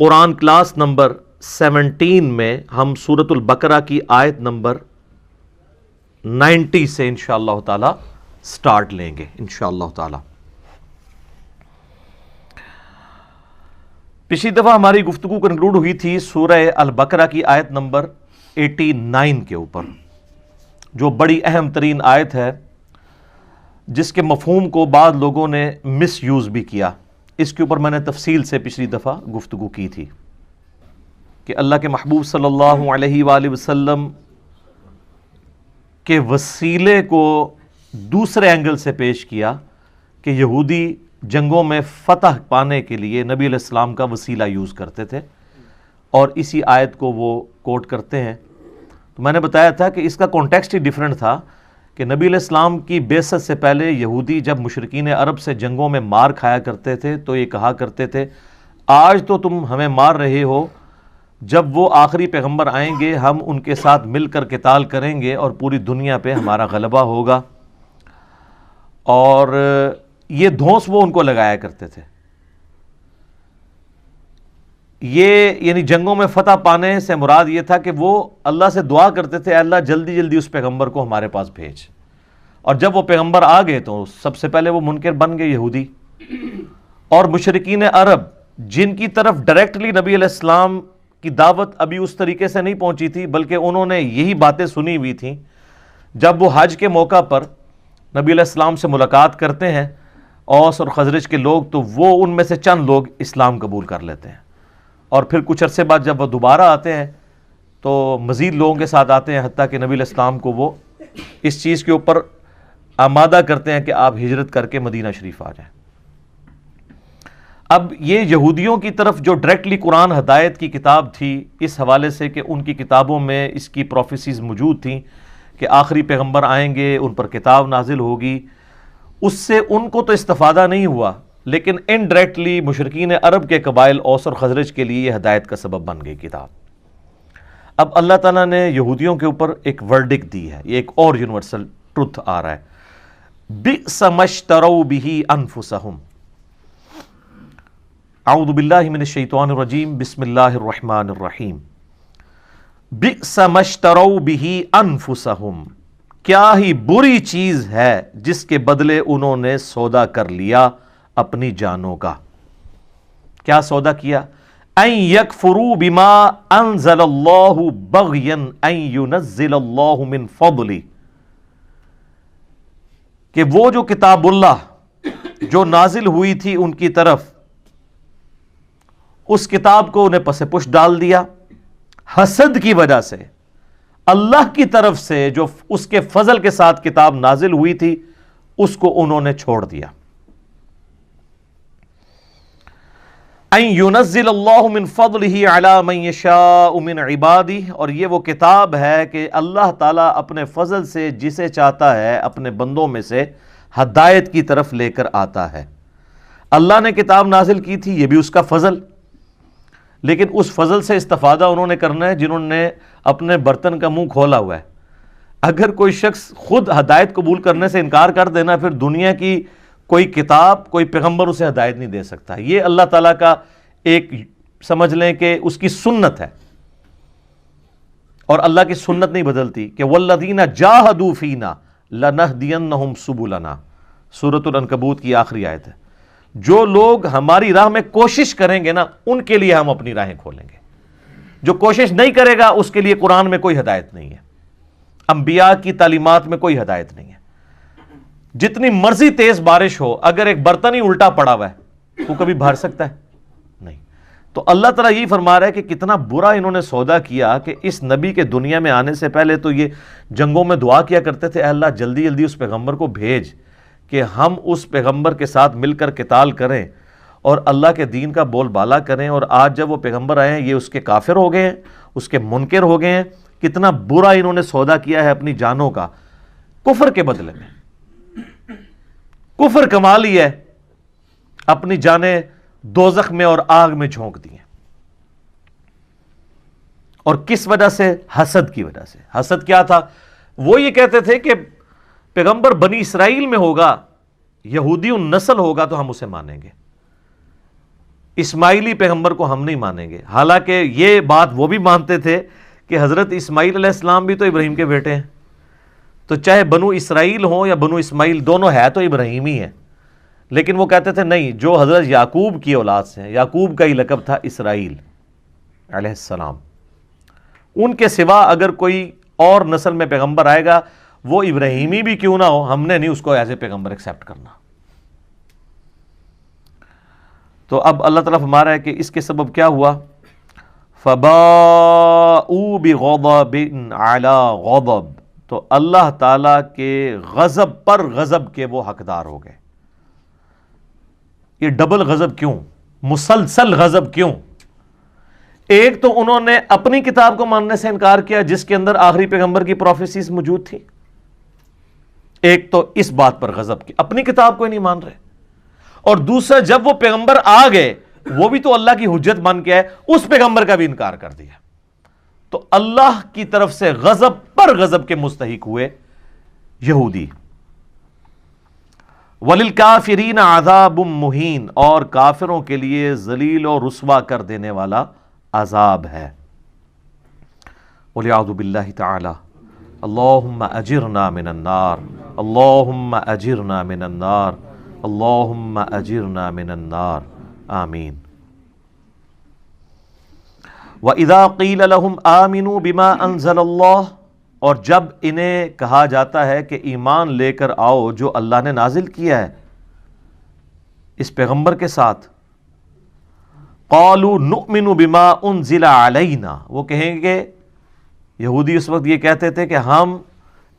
قرآن class number 17 میں ہم سورۃ البقرہ کی آیت نمبر 90 سے انشاءاللہ تعالی سٹارٹ لیں گے انشاءاللہ تعالی۔ پچھلی دفعہ ہماری گفتگو کنکلوڈ ہوئی تھی سورہ البقرہ کی آیت نمبر 89 کے اوپر، جو بڑی اہم ترین آیت ہے، جس کے مفہوم کو بعض لوگوں نے مس یوز بھی کیا۔ اس کے اوپر میں نے تفصیل سے پچھلی دفعہ گفتگو کی تھی کہ اللہ کے محبوب صلی اللہ علیہ وآلہ وسلم کے وسیلے کو دوسرے اینگل سے پیش کیا کہ یہودی جنگوں میں فتح پانے کے لیے نبی علیہ السلام کا وسیلہ یوز کرتے تھے، اور اسی آیت کو وہ کوٹ کرتے ہیں۔ تو میں نے بتایا تھا کہ اس کا کانٹیکسٹ ہی ڈیفرنٹ تھا کہ نبی علیہ السلام کی بعثت سے پہلے یہودی جب مشرکین عرب سے جنگوں میں مار کھایا کرتے تھے تو یہ کہا کرتے تھے آج تو تم ہمیں مار رہے ہو، جب وہ آخری پیغمبر آئیں گے ہم ان کے ساتھ مل کر قتال کریں گے اور پوری دنیا پہ ہمارا غلبہ ہوگا۔ اور یہ دھونس وہ ان کو لگایا کرتے تھے۔ یہ یعنی جنگوں میں فتح پانے سے مراد یہ تھا کہ وہ اللہ سے دعا کرتے تھے، اللہ جلدی جلدی اس پیغمبر کو ہمارے پاس بھیج۔ اور جب وہ پیغمبر آ گئے تو سب سے پہلے وہ منکر بن گئے یہودی، اور مشرکین عرب جن کی طرف ڈائریکٹلی نبی علیہ السلام کی دعوت ابھی اس طریقے سے نہیں پہنچی تھی، بلکہ انہوں نے یہی باتیں سنی ہوئی تھیں، جب وہ حج کے موقع پر نبی علیہ السلام سے ملاقات کرتے ہیں اوس اور خزرج کے لوگ، تو وہ ان میں سے چند لوگ اسلام قبول کر لیتے ہیں، اور پھر کچھ عرصے بعد جب وہ دوبارہ آتے ہیں تو مزید لوگوں کے ساتھ آتے ہیں، حتیٰ کہ نبی علیہ السلام کو وہ اس چیز کے اوپر آمادہ کرتے ہیں کہ آپ ہجرت کر کے مدینہ شریف آ جائیں۔ اب یہ یہودیوں کی طرف جو ڈائریکٹلی قرآن ہدایت کی کتاب تھی، اس حوالے سے کہ ان کی کتابوں میں اس کی پروفیسیز موجود تھیں کہ آخری پیغمبر آئیں گے، ان پر کتاب نازل ہوگی، اس سے ان کو تو استفادہ نہیں ہوا، لیکن انڈائریکٹلی مشرکین عرب کے قبائل اوس اور خزرج کے لیے یہ ہدایت کا سبب بن گئی کتاب۔ اب اللہ تعالیٰ نے یہودیوں کے اوپر ایک ورڈکٹ دی ہے، یہ ایک اور یونیورسل ٹروتھ آ رہا ہے، بئس ما اشتروا بہ انفسہم۔ اعوذ باللہ من الشیطان الرجیم، بسم اللہ الرحمن الرحیم۔ بئس ما اشتروا بہ انفسہم، کیا ہی بری چیز ہے جس کے بدلے انہوں نے سودا کر لیا اپنی جانوں کا۔ کیا سودا کیا؟ ان یکفروا بما انزل اللہ بغیا ان ینزل اللہ من فضلہ، کہ وہ جو کتاب اللہ جو نازل ہوئی تھی ان کی طرف، اس کتاب کو انہیں پس پش ڈال دیا حسد کی وجہ سے۔ اللہ کی طرف سے جو اس کے فضل کے ساتھ کتاب نازل ہوئی تھی اس کو انہوں نے چھوڑ دیا۔ ان ینزل اللہ من فضلہ علی من یشاء من عبادہ، اور یہ وہ کتاب ہے کہ اللہ تعالیٰ اپنے فضل سے جسے چاہتا ہے اپنے بندوں میں سے ہدایت کی طرف لے کر آتا ہے۔ اللہ نے کتاب نازل کی تھی، یہ بھی اس کا فضل، لیکن اس فضل سے استفادہ انہوں نے کرنا ہے جنہوں نے اپنے برتن کا منہ کھولا ہوا ہے۔ اگر کوئی شخص خود ہدایت قبول کرنے سے انکار کر دینا، پھر دنیا کی کوئی کتاب، کوئی پیغمبر اسے ہدایت نہیں دے سکتا۔ یہ اللہ تعالیٰ کا ایک سمجھ لیں کہ اس کی سنت ہے، اور اللہ کی سنت نہیں بدلتی کہ والذین جاہدوا فینا لنہدینہم سبلنا، سورۃ العنکبوت کی آخری آیت ہے۔ جو لوگ ہماری راہ میں کوشش کریں گے نا، ان کے لیے ہم اپنی راہیں کھولیں گے۔ جو کوشش نہیں کرے گا اس کے لیے قرآن میں کوئی ہدایت نہیں ہے، انبیاء کی تعلیمات میں کوئی ہدایت نہیں ہے۔ جتنی مرضی تیز بارش ہو، اگر ایک برتن ہی الٹا پڑا ہوا ہے وہ کبھی بھر سکتا ہے؟ نہیں۔ تو اللہ تعالیٰ یہی فرما رہا ہے کہ کتنا برا انہوں نے سودا کیا کہ اس نبی کے دنیا میں آنے سے پہلے تو یہ جنگوں میں دعا کیا کرتے تھے، اے اللہ جلدی جلدی اس پیغمبر کو بھیج کہ ہم اس پیغمبر کے ساتھ مل کر قتال کریں اور اللہ کے دین کا بول بالا کریں، اور آج جب وہ پیغمبر آئے ہیں یہ اس کے کافر ہو گئے ہیں، اس کے منکر ہو گئے ہیں۔ کتنا برا انہوں نے سودا کیا ہے اپنی جانوں کا، کفر کے بدلے میں کفر کما لی ہے، اپنی جانیں دوزخ میں اور آگ میں جھونک دی ہیں۔ اور کس وجہ سے؟ حسد کی وجہ سے۔ حسد کیا تھا؟ وہ یہ کہتے تھے کہ پیغمبر بنی اسرائیل میں ہوگا، یہودی نسل ہوگا تو ہم اسے مانیں گے۔ اسماعیلی پیغمبر کو ہم نہیں مانیں گے، حالانکہ یہ بات وہ بھی مانتے تھے کہ حضرت اسماعیل علیہ السلام بھی تو ابراہیم کے بیٹے ہیں، تو چاہے بنو اسرائیل ہوں یا بنو اسماعیل، دونوں ہے تو ابراہیم ہی ہیں، لیکن وہ کہتے تھے نہیں، جو حضرت یعقوب کی اولاد سے ہیں، یعقوب کا ہی لقب تھا اسرائیل علیہ السلام، ان کے سوا اگر کوئی اور نسل میں پیغمبر آئے گا وہ ابراہیمی بھی کیوں نہ ہو، ہم نے نہیں اس کو ایز اے پیغمبر ایکسیپٹ کرنا۔ تو اب اللہ تعالیٰ فرما رہا ہے کہ اس کے سبب کیا ہوا، فَبَاءُوا بِغَضَبٍ عَلَىٰ غَضَبٍ، تو اللہ تعالیٰ کے غضب پر غضب کے وہ حقدار ہو گئے۔ یہ ڈبل غضب کیوں، مسلسل غضب کیوں؟ ایک تو انہوں نے اپنی کتاب کو ماننے سے انکار کیا جس کے اندر آخری پیغمبر کی پروفیسیز موجود تھی، ایک تو اس بات پر غضب کی اپنی کتاب کو ہی نہیں مان رہے، اور دوسرا جب وہ پیغمبر آ گئے وہ بھی تو اللہ کی حجت بن کے ہے، اس پیغمبر کا بھی انکار کر دیا، تو اللہ کی طرف سے غضب پر غضب کے مستحق ہوئے یہودی۔ وَلِلْكَافِرِينَ عَذَابٌ مُّهِينٌ، اور کافروں کے لیے ذلیل اور رسوا کر دینے والا عذاب ہے۔ وَلِعَوْذُ بِاللَّهِ تَعَالَى اللہم اجرنا من النار، اللہم اجرنا من النار، اللہم اجرنا من النار، آمین۔ وَإِذَا قِيلَ لَهُمْ آمِنُوا بِمَا أَنزَلَ اللَّهُ، اور جب انہیں کہا جاتا ہے کہ ایمان لے کر آؤ جو اللہ نے نازل کیا ہے اس پیغمبر کے ساتھ، قَالُوا نُؤْمِنُ بِمَا أُنزِلَ عَلَيْنَا، وہ کہیں گے، یہودی اس وقت یہ کہتے تھے کہ ہم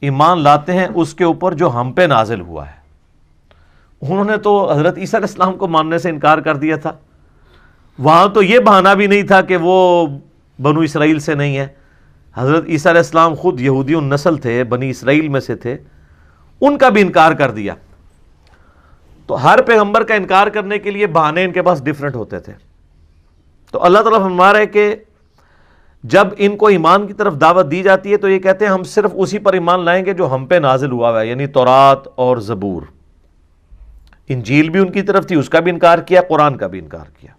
ایمان لاتے ہیں اس کے اوپر جو ہم پہ نازل ہوا ہے۔ انہوں نے تو حضرت عیسیٰ علیہ السلام کو ماننے سے انکار کر دیا تھا، وہاں تو یہ بہانہ بھی نہیں تھا کہ وہ بنو اسرائیل سے نہیں ہے، حضرت عیسیٰ علیہ السلام خود یہودی نسل تھے، بنی اسرائیل میں سے تھے، ان کا بھی انکار کر دیا۔ تو ہر پیغمبر کا انکار کرنے کے لیے بہانے ان کے پاس ڈیفرنٹ ہوتے تھے۔ تو اللہ تعالیٰ فرما رہے کہ جب ان کو ایمان کی طرف دعوت دی جاتی ہے تو یہ کہتے ہیں ہم صرف اسی پر ایمان لائیں گے جو ہم پہ نازل ہوا ہے، یعنی تورات اور زبور۔ انجیل بھی ان کی طرف تھی، اس کا بھی انکار کیا، قرآن کا بھی انکار کیا۔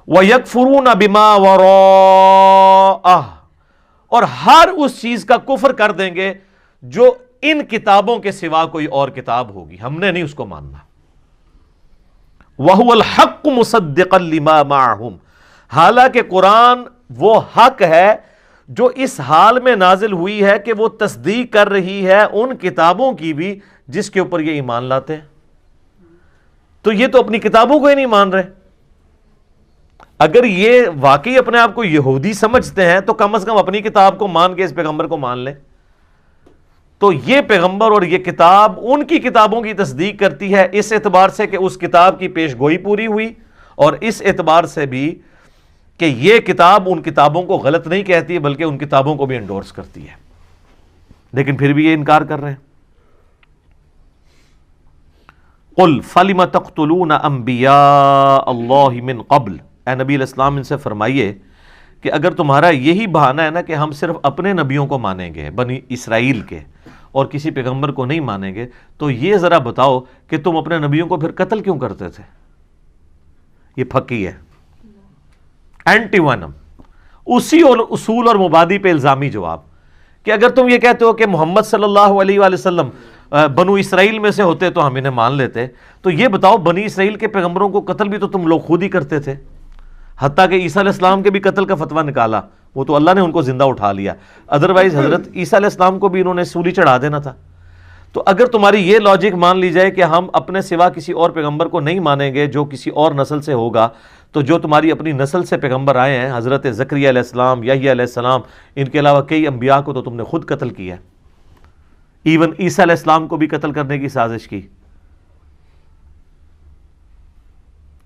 وَيَكْفُرُونَ بِمَا وَرَاءَهُ، اور ہر اس چیز کا کفر کر دیں گے جو ان کتابوں کے سوا کوئی اور کتاب ہوگی، ہم نے نہیں اس کو ماننا۔ وَهُوَ الْحَقُّ مُصَدِّقًا لِمَا مَعَهُمْ، حالانکہ قرآن وہ حق ہے جو اس حال میں نازل ہوئی ہے کہ وہ تصدیق کر رہی ہے ان کتابوں کی بھی جس کے اوپر یہ ایمان لاتے ہیں۔ تو یہ تو اپنی کتابوں کو ہی نہیں مان رہے۔ اگر یہ واقعی اپنے آپ کو یہودی سمجھتے ہیں تو کم از کم اپنی کتاب کو مان کے اس پیغمبر کو مان لیں۔ تو یہ پیغمبر اور یہ کتاب ان کی کتابوں کی تصدیق کرتی ہے، اس اعتبار سے کہ اس کتاب کی پیش گوئی پوری ہوئی، اور اس اعتبار سے بھی کہ یہ کتاب ان کتابوں کو غلط نہیں کہتی ہے بلکہ ان کتابوں کو بھی انڈورس کرتی ہے، لیکن پھر بھی یہ انکار کر رہے ہیں۔ قُلْ فَلِمَ تَقْتُلُونَ أَنْبِيَاءَ اللَّهِ مِنْ قَبْلِ، اے نبی علیہ السلام ان سے فرمائیے کہ اگر تمہارا یہی بہانہ ہے نا کہ ہم صرف اپنے نبیوں کو مانیں گے بنی اسرائیل کے اور کسی پیغمبر کو نہیں مانیں گے، تو یہ ذرا بتاؤ کہ تم اپنے نبیوں کو پھر قتل کیوں کرتے تھے؟ یہ پھکی ہے، اینٹی ونم، اسی اصول اور مبادی پہ الزامی جواب کہ اگر تم یہ کہتے ہو کہ محمد صلی اللہ علیہ وآلہ وسلم بنو اسرائیل میں سے ہوتے تو ہم انہیں مان لیتے، تو یہ بتاؤ بنی اسرائیل کے پیغمبروں کو قتل بھی تو تم لوگ خود ہی کرتے تھے، حتیٰ کہ عیسیٰ علیہ السلام کے بھی قتل کا فتویٰ نکالا، وہ تو اللہ نے ان کو زندہ اٹھا لیا، ادروائز حضرت عیسیٰ علیہ السلام کو بھی انہوں نے سولی چڑھا دینا تھا۔ تو اگر تمہاری یہ لاجک مان لی جائے کہ ہم اپنے سوا کسی اور پیغمبر کو نہیں مانیں گے جو کسی اور نسل سے ہوگا، تو جو تمہاری اپنی نسل سے پیغمبر آئے ہیں، حضرت زکریا علیہ السلام، یحییٰ علیہ السلام، ان کے علاوہ کئی انبیاء کو تو تم نے خود قتل کیا، ایون عیسیٰ علیہ السلام کو بھی قتل کرنے کی سازش کی۔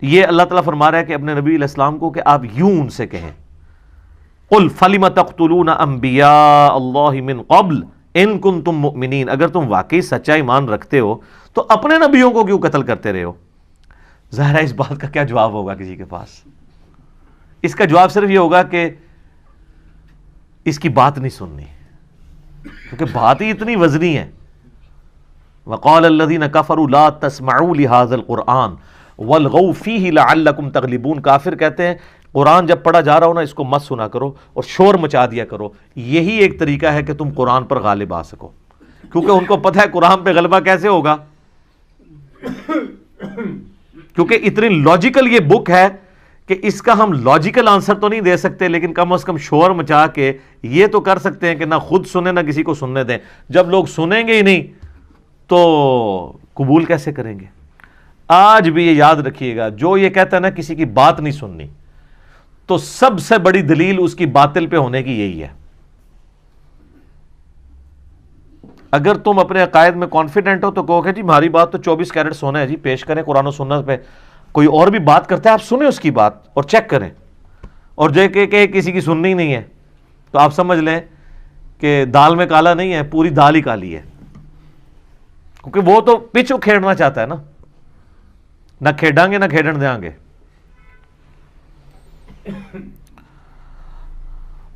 یہ اللہ تعالیٰ فرما رہا ہے کہ اپنے نبی علیہ السلام کو کہ آپ یوں ان سے کہیں، قُلْ فَلِمَ تَقْتُلُونَ أَنْبِيَاءَ اللَّهِ مِنْ قَبْلِ إِن كُنْتُمْ مُؤْمِنِينَ، اگر تم واقعی سچا ایمان رکھتے ہو تو اپنے نبیوں کو کیوں قتل کرتے رہے ہو؟ ظاہر ہے اس بات کا کیا جواب ہوگا کسی کے پاس؟ اس کا جواب صرف یہ ہوگا کہ اس کی بات نہیں سننی، کیونکہ بات ہی اتنی وزنی ہے۔ وَقَالَ الَّذِينَ كَفَرُوا لَا تَسْمَعُوا لِهَذَا الْقُرْآنِ وَالْغَوْا فِيهِ لَعَلَّكُمْ تَغْلِبُونَ. کافر کہتے ہیں قرآن جب پڑھا جا رہا ہو نا اس کو مت سنا کرو اور شور مچا دیا کرو، یہی ایک طریقہ ہے کہ تم قرآن پر غالب آ سکو، کیونکہ ان کو پتہ ہے قرآن پہ غلبہ کیسے ہوگا، کیونکہ اتنی لاجیکل یہ بک ہے کہ اس کا ہم لاجیکل آنسر تو نہیں دے سکتے، لیکن کم از کم شور مچا کے یہ تو کر سکتے ہیں کہ نہ خود سنیں نہ کسی کو سننے دیں. جب لوگ سنیں گے ہی نہیں تو قبول کیسے کریں گے؟ آج بھی یہ یاد رکھیے گا، جو یہ کہتا ہے نا کسی کی بات نہیں سننی، تو سب سے بڑی دلیل اس کی باطل پہ ہونے کی یہی ہے. اگر تم اپنے عقائد میں کانفیڈنٹ ہو تو کہو کہ جی ہماری بات تو 24 کیرٹ سونا ہے جی، پیش کریں قرآن و سنت پہ. کوئی اور بھی بات کرتا ہے آپ سنیں اس کی بات اور چیک کریں، اور جو کہ کسی کی سننی نہیں ہے تو آپ سمجھ لیں کہ دال میں کالا نہیں ہے، پوری دال ہی کالی ہے، کیونکہ وہ تو پچ کھیڑنا چاہتا ہے نا، نہ کھیڑیں گے نہ کھیڑن دیں گے.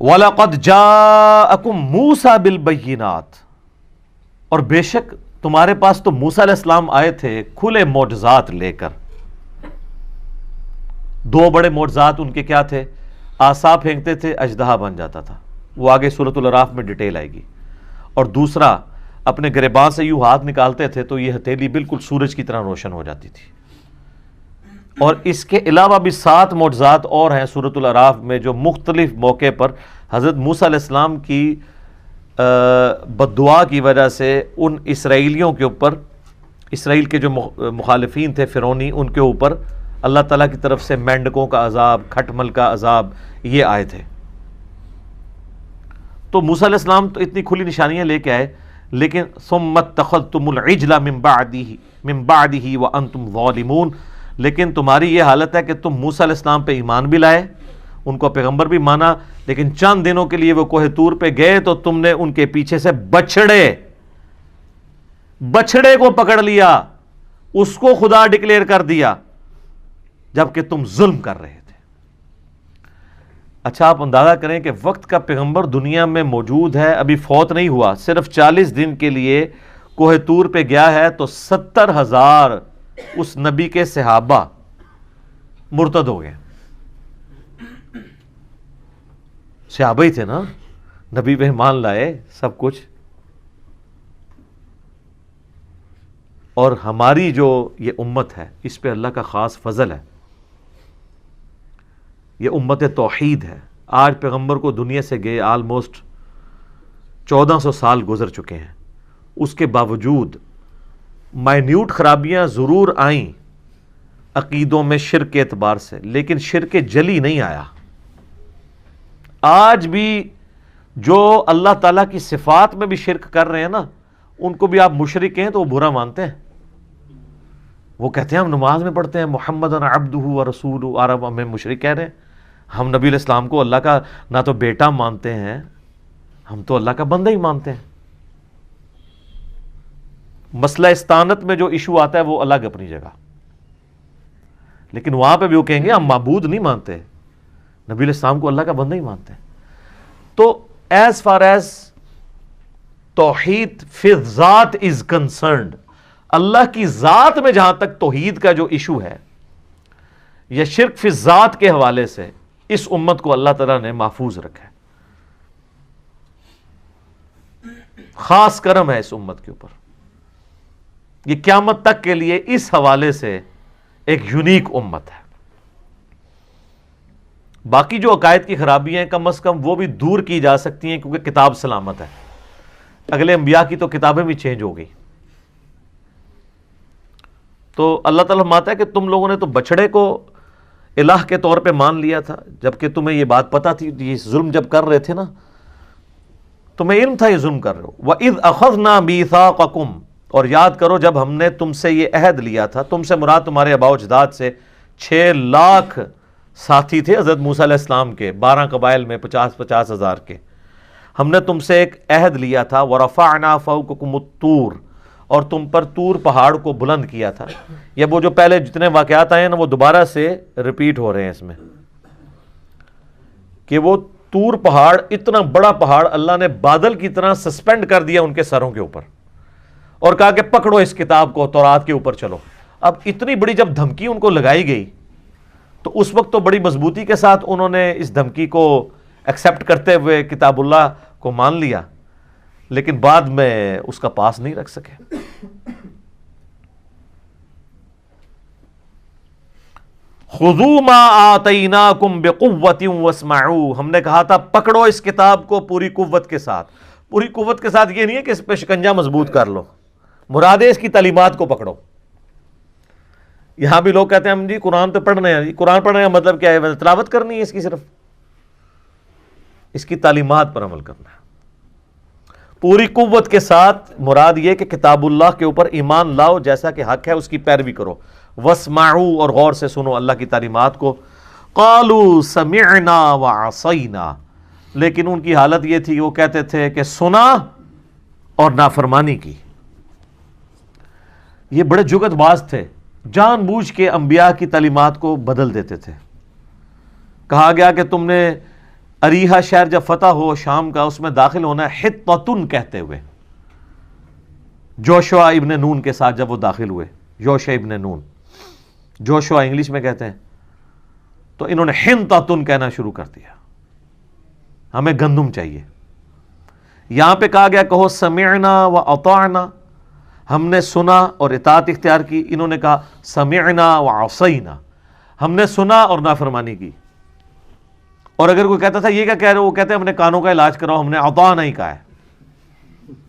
وَلَقَدْ جَاءَكُمْ مُوسَى بِالْبَيِّنَاتِ، اور بے شک تمہارے پاس تو موسیٰ علیہ السلام آئے تھے کھلے معجزات لے کر. دو بڑے معجزات ان کے کیا تھے؟ عصا پھینکتے تھے اژدہا بن جاتا تھا، وہ آگے سورۃ الاعراف میں ڈیٹیل آئے گی. اور دوسرا اپنے گریباں سے یوں ہاتھ نکالتے تھے تو یہ ہتھیلی بالکل سورج کی طرح روشن ہو جاتی تھی. اور اس کے علاوہ بھی 7 معجزات اور ہیں سورۃ الاعراف میں جو مختلف موقع پر حضرت موسیٰ علیہ السلام کی بد دعا کی وجہ سے ان اسرائیلیوں کے اوپر، اسرائیل کے جو مخالفین تھے فرعونی، ان کے اوپر اللہ تعالیٰ کی طرف سے مینڈکوں کا عذاب، کھٹمل کا عذاب یہ آئے تھے. تو موسیٰ علیہ السلام تو اتنی کھلی نشانیاں لے کے آئے، لیکن ثم اتخذتم العجل من بعدہ وانتم ظالمون، لیکن تمہاری یہ حالت ہے کہ تم موسیٰ علیہ السلام پہ ایمان بھی لائے، ان کو پیغمبر بھی مانا، لیکن چند دنوں کے لیے وہ کوہ طور پہ گئے تو تم نے ان کے پیچھے سے بچڑے کو پکڑ لیا، اس کو خدا ڈکلیئر کر دیا جبکہ تم ظلم کر رہے تھے. اچھا آپ اندازہ کریں کہ وقت کا پیغمبر دنیا میں موجود ہے، ابھی فوت نہیں ہوا، صرف 40 دن کے لیے کوہ طور پہ گیا ہے تو 70,000 اس نبی کے صحابہ مرتد ہو گئے. صحابہ ہی تھے نا، نبی پہ ایمان لائے سب کچھ. اور ہماری جو یہ امت ہے اس پہ اللہ کا خاص فضل ہے، یہ امت توحید ہے. آج پیغمبر کو دنیا سے گئے آلموسٹ 1400 سال گزر چکے ہیں، اس کے باوجود مائنیوٹ خرابیاں ضرور آئیں عقیدوں میں شرک کے اعتبار سے، لیکن شرک جلی نہیں آیا. آج بھی جو اللہ تعالیٰ کی صفات میں بھی شرک کر رہے ہیں نا، ان کو بھی آپ مشرک کہیں تو وہ برا مانتے ہیں. وہ کہتے ہیں ہم نماز میں پڑھتے ہیں محمد عبدہ ورسولہ، اور اب ہمیں مشرک کہہ رہے ہیں. ہم نبی علیہ السلام کو اللہ کا نہ تو بیٹا مانتے ہیں، ہم تو اللہ کا بندہ ہی مانتے ہیں. مسئلہ استانت میں جو ایشو آتا ہے وہ الگ اپنی جگہ، لیکن وہاں پہ بھی وہ کہیں گے ہم معبود نہیں مانتے، نبی علیہ السلام کو اللہ کا بندہ ہی مانتے ہیں. تو ایز فار ایز توحید فی ذات از کنسرنڈ، اللہ کی ذات میں جہاں تک توحید کا جو ایشو ہے یا شرک فی ذات کے حوالے سے، اس امت کو اللہ تعالیٰ نے محفوظ رکھا ہے. خاص کرم ہے اس امت کے اوپر، یہ قیامت تک کے لیے اس حوالے سے ایک یونیک امت ہے. باقی جو عقائد کی خرابیاں ہیں کم از کم وہ بھی دور کی جا سکتی ہیں کیونکہ کتاب سلامت ہے. اگلے انبیاء کی تو کتابیں بھی چینج ہو گئی. تو اللہ تعالیٰ فرماتا ہے کہ تم لوگوں نے تو بچڑے کو الہ کے طور پہ مان لیا تھا، جبکہ تمہیں یہ بات پتہ تھی، یہ ظلم جب کر رہے تھے نا تمہیں علم تھا یہ ظلم کر رہے ہو. وَإِذْ أَخَذْنَا مِيثَاقَكُمْ، اور یاد کرو جب ہم نے تم سے یہ عہد لیا تھا، تم سے مراد تمہارے آباء و اجداد سے 6 لاکھ ساتھی تھے حضرت موسیٰ علیہ السلام کے، 12 قبائل میں 50 ہزار کے. ہم نے تم سے ایک عہد لیا تھا، وَرَفَعْنَا فَوْقَكُمُ الطُّورَ، اور تم پر طور پہاڑ کو بلند کیا تھا. یہ وہ جو پہلے جتنے واقعات آئے ہیں نا وہ دوبارہ سے ریپیٹ ہو رہے ہیں اس میں، کہ وہ طور پہاڑ، اتنا بڑا پہاڑ اللہ نے بادل کی طرح سسپینڈ کر دیا ان کے سروں کے اوپر، اور کہا کہ پکڑو اس کتاب کو، تورات کے اوپر چلو. اب اتنی بڑی جب دھمکی ان کو لگائی گئی تو اس وقت تو بڑی مضبوطی کے ساتھ انہوں نے اس دھمکی کو ایکسیپٹ کرتے ہوئے کتاب اللہ کو مان لیا، لیکن بعد میں اس کا پاس نہیں رکھ سکے۔ خذوا ما آتیناکم بقوۃ واسمعوا، ہم نے کہا تھا پکڑو اس کتاب کو پوری قوت کے ساتھ۔ پوری قوت کے ساتھ یہ نہیں ہے کہ اس پہ شکنجہ مضبوط کر لو، مراد ہے اس کی تعلیمات کو پکڑو۔ یہاں بھی لوگ کہتے ہیں ہم جی قرآن تو پڑھنے ہیں، قرآن پڑھنے کا مطلب کیا ہے؟ تلاوت کرنی ہے اس کی، صرف اس کی تعلیمات پر عمل کرنا ہے پوری قوت کے ساتھ۔ مراد یہ کہ کتاب اللہ کے اوپر ایمان لاؤ، جیسا کہ حق ہے اس کی پیروی کرو۔ واسمعوا، اور غور سے سنو اللہ کی تعلیمات کو۔ قالوا سمعنا وعصینا، لیکن ان کی حالت یہ تھی وہ کہتے تھے کہ سنا اور نافرمانی کی۔ یہ بڑے جگت باز تھے، جان بوجھ کے انبیاء کی تعلیمات کو بدل دیتے تھے۔ کہا گیا کہ تم نے اریحا شہر جب فتح ہو شام کا، اس میں داخل ہونا ہے حطۃ کہتے ہوئے، جوشوا ابن نون کے ساتھ جب وہ داخل ہوئے، یوشع ابن نون، جوشوا انگلش میں کہتے ہیں، تو انہوں نے حنطۃ کہنا شروع کر دیا، ہمیں گندم چاہیے۔ یہاں پہ کہا گیا کہو سمعنا واطعنا، ہم نے سنا اور اطاعت اختیار کی۔ انہوں نے کہا سمعنا وعصینا، ہم نے سنا اور نافرمانی کی۔ اور اگر کوئی کہتا تھا یہ کیا کہہ رہے ہو، وہ کہتے ہیں ہم نے کانوں کا علاج کراؤ، ہم نے اطعنا ہی کہا ہے۔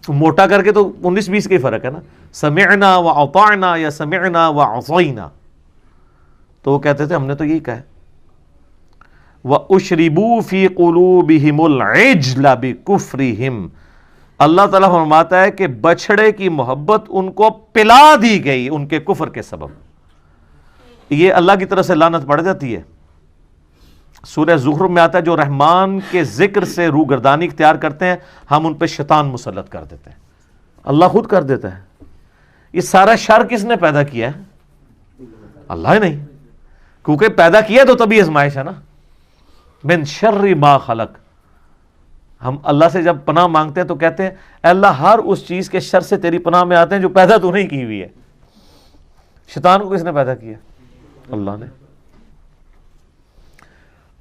تو موٹا کر کے تو 19-20 کا ہی فرق ہے نا، سمعنا واطعنا یا سمعنا وعصینا، تو وہ کہتے تھے ہم نے تو یہی کہا ہے۔ وَأُشْرِبُوا فِي قُلُوبِهِمُ الْعِجْلَ بِكُفْرِهِمْ، اللہ تعالیٰ فرماتا ہے کہ بچھڑے کی محبت ان کو پلا دی گئی ان کے کفر کے سبب۔ یہ اللہ کی طرف سے لعنت پڑ جاتی ہے۔ سورہ زخرف میں آتا ہے جو رحمان کے ذکر سے روگردانی اختیار کرتے ہیں ہم ان پہ شیطان مسلط کر دیتے ہیں۔ اللہ خود کر دیتا ہے۔ یہ سارا شر کس نے پیدا کیا ہے؟ اللہ ہی نہیں، کیونکہ پیدا کیا تو تبھی آزمائش ہے نا۔ من شر ما خلق، ہم اللہ سے جب پناہ مانگتے ہیں تو کہتے ہیں اے اللہ ہر اس چیز کے شر سے تیری پناہ میں آتے ہیں جو پیدا تو نہیں کی ہوئی ہے۔ شیطان کو کس نے پیدا کیا؟ اللہ نے۔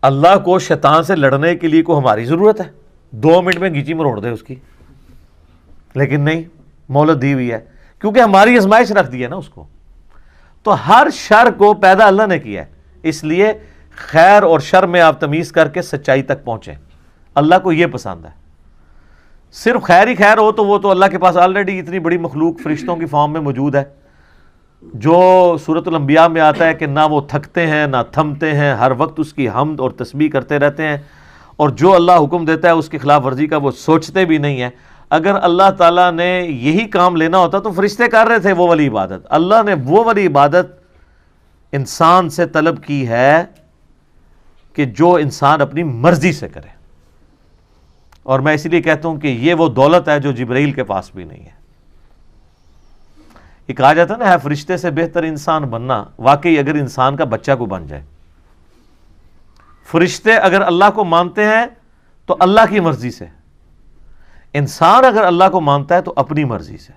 اللہ کو شیطان سے لڑنے کے لیے کو ہماری ضرورت ہے؟ 2 منٹ میں گیچی مروڑ دے اس کی، لیکن نہیں، مہلت دی ہوئی ہے کیونکہ ہماری آزمائش رکھ دی ہے نا اس کو۔ تو ہر شر کو پیدا اللہ نے کیا ہے، اس لیے خیر اور شر میں آپ تمیز کر کے سچائی تک پہنچیں۔ اللہ کو یہ پسند ہے، صرف خیر ہی خیر ہو تو وہ تو اللہ کے پاس آلریڈی اتنی بڑی مخلوق فرشتوں کی فارم میں موجود ہے، جو سورۃ الانبیاء میں آتا ہے کہ نہ وہ تھکتے ہیں نہ تھمتے ہیں، ہر وقت اس کی حمد اور تسبیح کرتے رہتے ہیں، اور جو اللہ حکم دیتا ہے اس کی خلاف ورزی کا وہ سوچتے بھی نہیں ہیں۔ اگر اللہ تعالیٰ نے یہی کام لینا ہوتا تو فرشتے کر رہے تھے وہ والی عبادت۔ اللہ نے وہ والی عبادت انسان سے طلب کی ہے کہ جو انسان اپنی مرضی سے کرے، اور میں اسی لیے کہتا ہوں کہ یہ وہ دولت ہے جو جبرائیل کے پاس بھی نہیں ہے۔ یہ کہا جاتا ہے نا ہے فرشتے سے بہتر انسان بننا، واقعی اگر انسان کا بچہ کو بن جائے۔ فرشتے اگر اللہ کو مانتے ہیں تو اللہ کی مرضی سے، انسان اگر اللہ کو مانتا ہے تو اپنی مرضی سے۔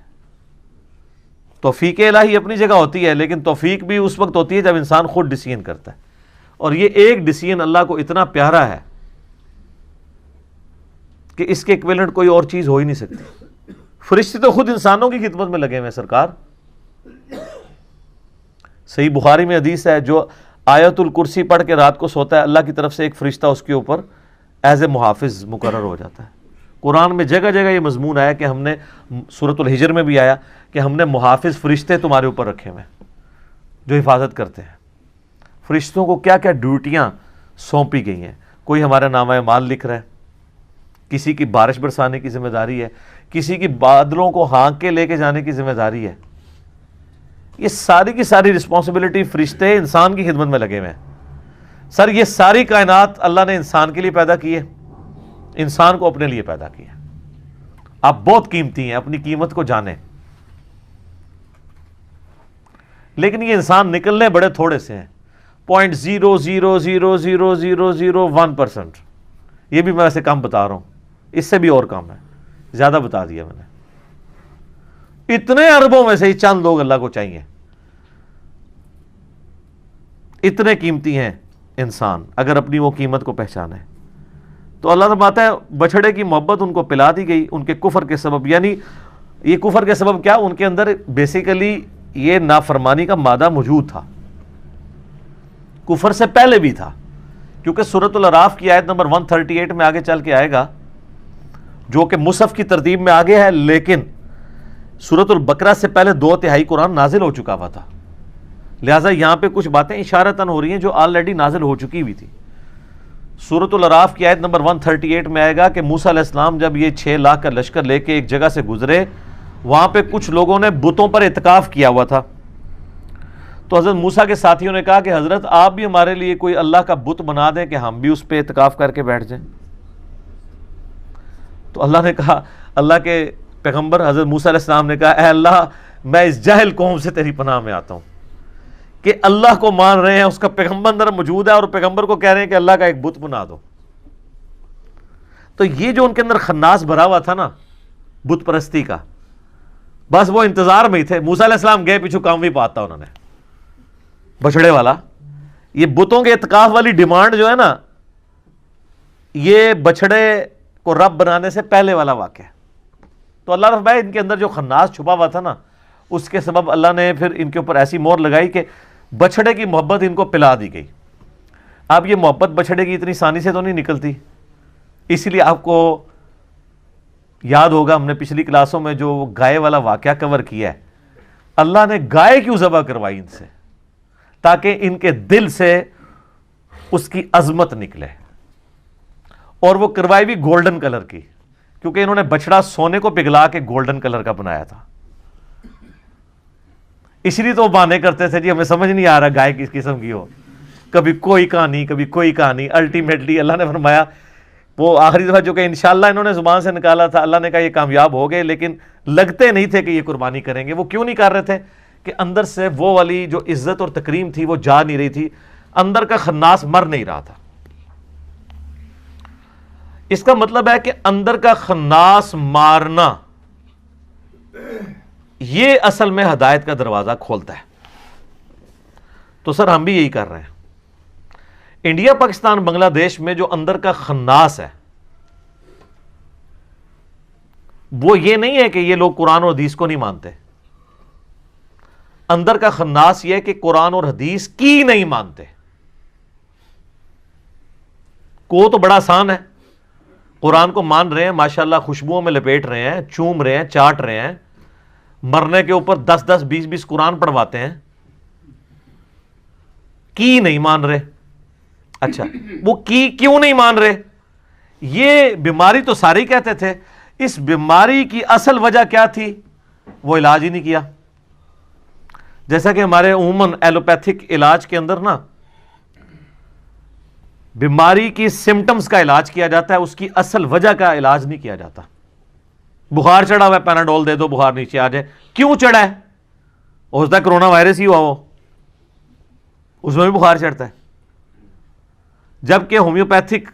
توفیق الہی اپنی جگہ ہوتی ہے، لیکن توفیق بھی اس وقت ہوتی ہے جب انسان خود ڈیسیژن کرتا ہے، اور یہ ایک ڈیسیژن اللہ کو اتنا پیارا ہے کہ اس کے ایکویلنٹ کوئی اور چیز ہو ہی نہیں سکتی۔ فرشتے تو خود انسانوں کی خدمت میں لگے ہوئے ہیں سرکار۔ صحیح بخاری میں حدیث ہے جو آیت الکرسی پڑھ کے رات کو سوتا ہے اللہ کی طرف سے ایک فرشتہ اس کے اوپر ایز اے محافظ مقرر ہو جاتا ہے۔ قرآن میں جگہ جگہ یہ مضمون آیا کہ ہم نے، سورۃ الحجر میں بھی آیا کہ ہم نے محافظ فرشتے تمہارے اوپر رکھے ہوئے جو حفاظت کرتے ہیں۔ فرشتوں کو کیا کیا ڈیوٹیاں سونپی گئی ہیں، کوئی ہمارا نامہ اعمال لکھ رہا ہے، کسی کی بارش برسانے کی ذمہ داری ہے، کسی کی بادلوں کو ہانک کے لے کے جانے کی ذمہ داری ہے۔ یہ ساری کی ساری رسپانسبلٹی فرشتے انسان کی خدمت میں لگے ہوئے ہیں۔ سر یہ ساری کائنات اللہ نے انسان کے لیے پیدا کی ہے، انسان کو اپنے لیے پیدا کیا۔ آپ بہت قیمتی ہیں، اپنی قیمت کو جانیں، لیکن یہ انسان نکلنے بڑے تھوڑے سے ہیں، 0.0000001%۔ یہ بھی میں ویسے کم بتا رہا ہوں، اس سے بھی اور کم ہے، زیادہ بتا دیا میں نے۔ اتنے اربوں میں سے ہی چند لوگ اللہ کو چاہیے، اتنے قیمتی ہیں انسان اگر اپنی وہ قیمت کو پہچانے. تو اللہ فرماتا ہے بچھڑے کی محبت ان کو پلا دی گئی ان کے کفر کے سبب. یعنی یہ کفر کے سبب کیا؟ ان کے اندر بیسیکلی یہ نافرمانی کا مادہ موجود تھا, کفر سے پہلے بھی تھا, کیونکہ سورۃ الاعراف کی آیت نمبر 138 میں آگے چل کے آئے گا, جو کہ مصحف کی ترتیب میں آگے ہے, لیکن سورۃ البقرہ سے پہلے 2/3 قرآن نازل ہو چکا ہوا تھا. لہٰذا یہاں پہ کچھ باتیں اشارتاً ہو رہی ہیں جو آلریڈی نازل ہو چکی ہوئی تھی. سورۃ الاعراف کی آیت نمبر 138 میں آئے گا کہ موسیٰ علیہ السلام جب یہ 6 لاکھ کا لشکر لے کے ایک جگہ سے گزرے, وہاں پہ کچھ لوگوں نے بتوں پر اعتکاف کیا ہوا تھا. تو حضرت موسیٰ کے ساتھیوں نے کہا کہ حضرت آپ بھی ہمارے لیے کوئی اللہ کا بت بنا دیں کہ ہم بھی اس پہ اعتکاف کر کے بیٹھ جائیں. تو اللہ نے کہا, اللہ کے پیغمبر حضرت موسیٰ علیہ السلام نے کہا اے اللہ میں اس جاہل قوم سے تیری پناہ میں آتا ہوں کہ اللہ کو مان رہے ہیں, اس کا پیغمبر اندر موجود ہے, اور پیغمبر کو کہہ رہے ہیں کہ اللہ کا ایک بت بنا دو. تو یہ جو ان کے اندر خناس بھرا ہوا تھا نا بت پرستی کا, بس وہ انتظار میں ہی تھے. موسیٰ علیہ السلام گئے پیچھو کام بھی پاتا انہوں نے بچڑے والا. یہ بتوں کے اعتکاف والی ڈیمانڈ جو ہے نا, یہ بچڑے کو رب بنانے سے پہلے والا واقعہ ہے. تو اللہ رب ان کے اندر جو خناس چھپا ہوا تھا نا, اس کے سبب اللہ نے پھر ان کے اوپر ایسی مہر لگائی کہ بچڑے کی محبت ان کو پلا دی گئی. اب یہ محبت بچڑے کی اتنی آسانی سے تو نہیں نکلتی, اسی لیے آپ کو یاد ہوگا ہم نے پچھلی کلاسوں میں جو گائے والا واقعہ کور کیا ہے, اللہ نے گائے کیوں ذبح کروائی ان سے, تاکہ ان کے دل سے اس کی عظمت نکلے. اور وہ کروائی بھی گولڈن کلر کی, کیونکہ انہوں نے بچڑا سونے کو پگھلا کے گولڈن کلر کا بنایا تھا. اس لیے تو وہ بہانے کرتے تھے جی ہمیں سمجھ نہیں آ رہا گائے کس قسم کی ہو, کبھی کوئی کہانی کبھی کوئی کہانی. الٹیمیٹلی اللہ نے فرمایا وہ آخری دفعہ جو کہ انشاءاللہ انہوں نے زبان سے نکالا تھا, اللہ نے کہا یہ کامیاب ہو گئے, لیکن لگتے نہیں تھے کہ یہ قربانی کریں گے. وہ کیوں نہیں کر رہے تھے کہ اندر سے وہ والی جو عزت اور تکریم تھی وہ جا نہیں رہی تھی, اندر کا خناس مر نہیں رہا تھا. اس کا مطلب ہے کہ اندر کا خناس مارنا یہ اصل میں ہدایت کا دروازہ کھولتا ہے. تو سر ہم بھی یہی کر رہے ہیں. انڈیا پاکستان بنگلہ دیش میں جو اندر کا خناس ہے وہ یہ نہیں ہے کہ یہ لوگ قرآن اور حدیث کو نہیں مانتے. اندر کا خناس یہ ہے کہ قرآن اور حدیث کی نہیں مانتے. کو تو بڑا آسان ہے, قرآن کو مان رہے ہیں ماشاءاللہ, خوشبوؤں میں لپیٹ رہے ہیں, چوم رہے ہیں, چاٹ رہے ہیں, مرنے کے اوپر 10 20 قرآن پڑھواتے ہیں, کی نہیں مان رہے. اچھا وہ کی کیوں نہیں مان رہے؟ یہ بیماری تو سارے کہتے تھے, اس بیماری کی اصل وجہ کیا تھی؟ وہ علاج ہی نہیں کیا. جیسا کہ ہمارے عموماً ایلوپیتھک علاج کے اندر نا بیماری کی سمٹمز کا علاج کیا جاتا ہے, اس کی اصل وجہ کا علاج نہیں کیا جاتا. بخار چڑھا ہوا ہے پیناڈول دے دو بخار نیچے آ جائے. کیوں چڑھا ہے؟ ہو سکتا ہے کرونا وائرس ہی ہوا وہ, اس میں بھی بخار چڑھتا ہے. جبکہ ہومیوپیتھک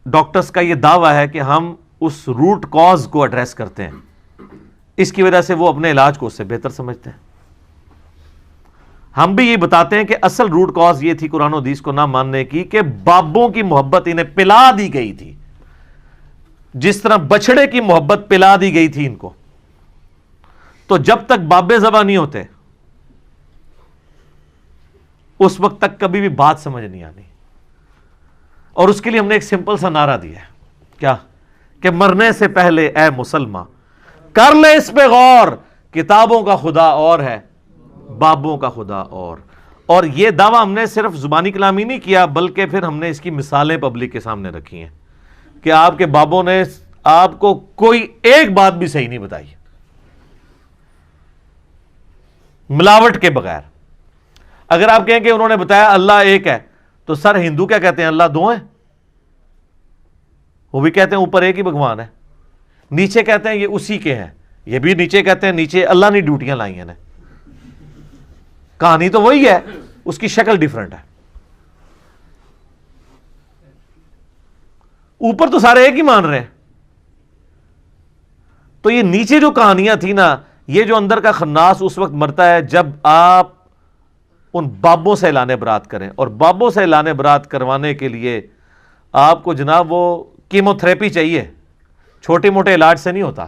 ڈاکٹرز کا یہ دعویٰ ہے کہ ہم اس روٹ کاز کو ایڈریس کرتے ہیں, اس کی وجہ سے وہ اپنے علاج کو اس سے بہتر سمجھتے ہیں. ہم بھی یہ بتاتے ہیں کہ اصل روٹ کاز یہ تھی قرآن و حدیث کو نہ ماننے کی کہ بابوں کی محبت انہیں پلا دی گئی تھی, جس طرح بچڑے کی محبت پلا دی گئی تھی ان کو. تو جب تک بابے ذبح نہیں ہوتے اس وقت تک کبھی بھی بات سمجھ نہیں آنی. اور اس کے لیے ہم نے ایک سمپل سا نعرہ دیا ہے, کیا کہ مرنے سے پہلے اے مسلمان کر لے اس پہ غور, کتابوں کا خدا اور ہے بابوں کا خدا اور یہ دعویٰ ہم نے صرف زبانی کلامی نہیں کیا, بلکہ پھر ہم نے اس کی مثالیں پبلک کے سامنے رکھی ہیں کہ آپ کے بابوں نے آپ کو کوئی ایک بات بھی صحیح نہیں بتائی ملاوٹ کے بغیر. اگر آپ کہیں کہ انہوں نے بتایا اللہ ایک ہے, تو سر ہندو کیا کہتے ہیں؟ اللہ دو ہیں. وہ بھی کہتے ہیں اوپر ایک ہی بھگوان ہے, نیچے کہتے ہیں یہ اسی کے ہیں, یہ بھی نیچے کہتے ہیں نیچے اللہ نے ڈیوٹیاں لائی ہیں. کہانی تو وہی ہے, اس کی شکل ڈیفرنٹ ہے. اوپر تو سارے ایک ہی مان رہے ہیں. تو یہ نیچے جو کہانیاں تھیں نا, یہ جو اندر کا خناس اس وقت مرتا ہے جب آپ ان بابوں سے اعلان برات کریں. اور بابوں سے اعلان برات کروانے کے لیے آپ کو جناب وہ کیمو تھراپی چاہیے، چھوٹے موٹے علاج سے نہیں ہوتا.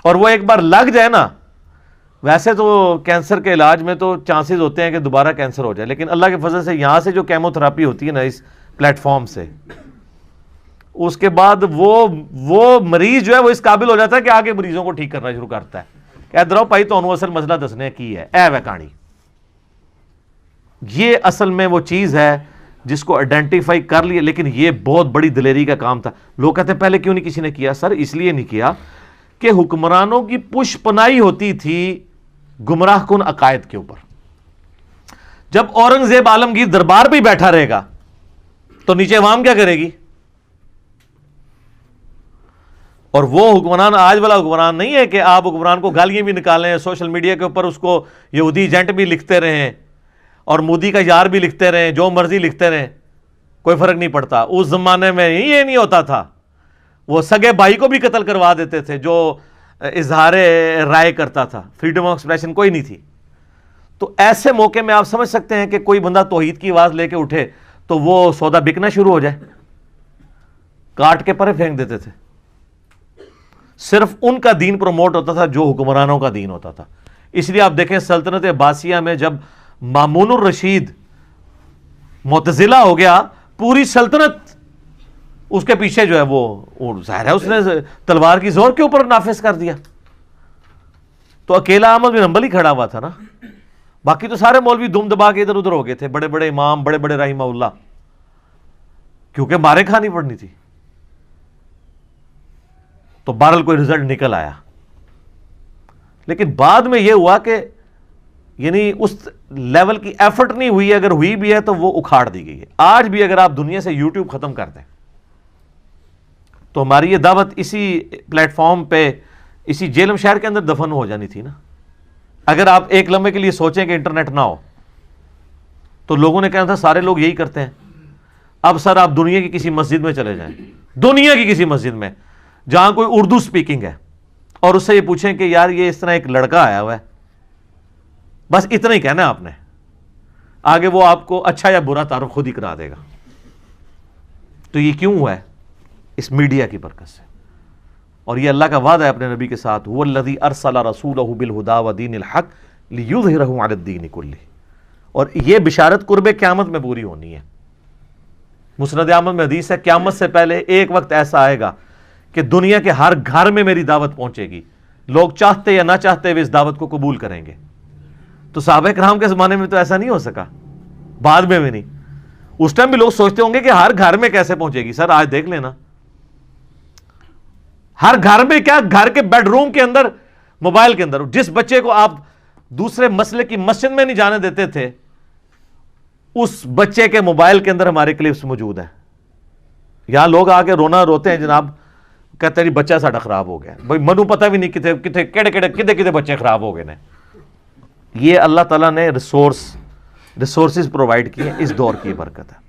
اور وہ ایک بار لگ جائے نا، ویسے تو کینسر کے علاج میں تو چانسز ہوتے ہیں کہ دوبارہ کینسر ہو جائے، لیکن اللہ کے فضل سے یہاں سے جو کیمو تھراپی ہوتی ہے نا اس پلیٹ فارم سے، اس کے بعد وہ مریض جو ہے وہ اس قابل ہو جاتا ہے کہ آگے مریضوں کو ٹھیک کرنا شروع کرتا ہے کہ ادھر آؤ بھائی تو اصل مسئلہ دسنے کی ہے اے کہانی. یہ اصل میں وہ چیز ہے جس کو آئیڈینٹیفائی کر لیا. لیکن یہ بہت بڑی دلیری کا کام تھا. لوگ کہتے ہیں پہلے کیوں نہیں کسی نے کیا؟ سر اس لیے نہیں کیا کہ حکمرانوں کی پش پناہی ہوتی تھی گمراہ کن عقائد کے اوپر. جب اورنگزیب عالمگیر دربار پہ بیٹھا رہے گا تو نیچے عوام کیا کرے گی؟ اور وہ حکمران آج والا حکمران نہیں ہے کہ آپ حکمران کو گالیاں بھی نکالیں، سوشل میڈیا کے اوپر اس کو یہودی ایجنٹ بھی لکھتے رہیں اور مودی کا یار بھی لکھتے رہیں، جو مرضی لکھتے رہیں، کوئی فرق نہیں پڑتا. اس زمانے میں یہ نہیں ہوتا تھا. وہ سگے بھائی کو بھی قتل کروا دیتے تھے جو اظہار رائے کرتا تھا. فریڈم آف ایکسپریشن کوئی نہیں تھی. تو ایسے موقع میں آپ سمجھ سکتے ہیں کہ کوئی بندہ توحید کی آواز لے کے اٹھے تو وہ سودا بکنا شروع ہو جائے. کاٹ کے پرے پھینک دیتے تھے. صرف ان کا دین پروموٹ ہوتا تھا جو حکمرانوں کا دین ہوتا تھا. اس لیے آپ دیکھیں سلطنت عباسیہ میں جب مامون الرشید معتزلہ ہو گیا، پوری سلطنت اس کے پیچھے جو ہے وہ ظاہر ہے اس نے تلوار کی زور کے اوپر نافذ کر دیا. تو اکیلا احمد بن حنبل ہی کھڑا ہوا تھا نا، باقی تو سارے مولوی دم دبا کے ادھر ادھر ہو گئے تھے، بڑے بڑے امام، بڑے بڑے رحمہ اللہ، کیونکہ مارے کھانی پڑنی تھی. تو بہرحال کوئی رزلٹ نکل آیا. لیکن بعد میں یہ ہوا کہ یعنی اس لیول کی ایفرٹ نہیں ہوئی، اگر ہوئی بھی ہے تو وہ اکھاڑ دی گئی ہے. آج بھی اگر آپ دنیا سے یوٹیوب ختم کر دیں تو ہماری یہ دعوت اسی پلیٹ فارم پہ اسی جیلم شہر کے اندر دفن ہو جانی تھی نا. اگر آپ ایک لمحے کے لیے سوچیں کہ انٹرنیٹ نہ ہو تو لوگوں نے کہا تھا سارے لوگ یہی کرتے ہیں. اب سر آپ دنیا کی کسی مسجد میں چلے جائیں، دنیا کی کسی مسجد میں جہاں کوئی اردو سپیکنگ ہے، اور اس سے یہ پوچھیں کہ یار یہ اس طرح ایک لڑکا آیا ہوا ہے، بس اتنا ہی کہنا ہے آپ نے، آگے وہ آپ کو اچھا یا برا تعارف خود ہی کرا دے گا. تو یہ کیوں ہوا ہے؟ اس میڈیا کی برکت سے. اور یہ اللہ کا وعدہ ہے اپنے نبی کے ساتھ، هو الذی ارسل رسولہ بالہدی ودین الحق لیظہرہ علی الدین کلہ. اور یہ بشارت قرب قیامت میں پوری ہونی ہے. مسند احمد میں حدیث ہے قیامت سے پہلے ایک وقت ایسا آئے گا کہ دنیا کے ہر گھر میں میری دعوت پہنچے گی، لوگ چاہتے یا نہ چاہتے ہوئے اس دعوت کو قبول کریں گے. تو صحابہ کرام کے زمانے میں تو ایسا نہیں ہو سکا، بعد میں بھی نہیں. اس ٹائم بھی لوگ سوچتے ہوں گے کہ ہر گھر میں کیسے پہنچے گی. سر آج دیکھ لینا، ہر گھر میں کیا، گھر کے بیڈ روم کے اندر، موبائل کے اندر. جس بچے کو آپ دوسرے مسئلے کی مسجد میں نہیں جانے دیتے تھے، اس بچے کے موبائل کے اندر ہمارے کلپس موجود ہیں. یہاں لوگ آ کے رونا روتے ہیں جناب، کہتے ہیں بچہ ساڈا خراب ہو گیا. بھائی منو پتہ بھی نہیں کتنے بچے خراب ہو گئے نے. یہ اللہ تعالیٰ نے ریسورسز پرووائڈ کیے، اس دور کی برکت ہے.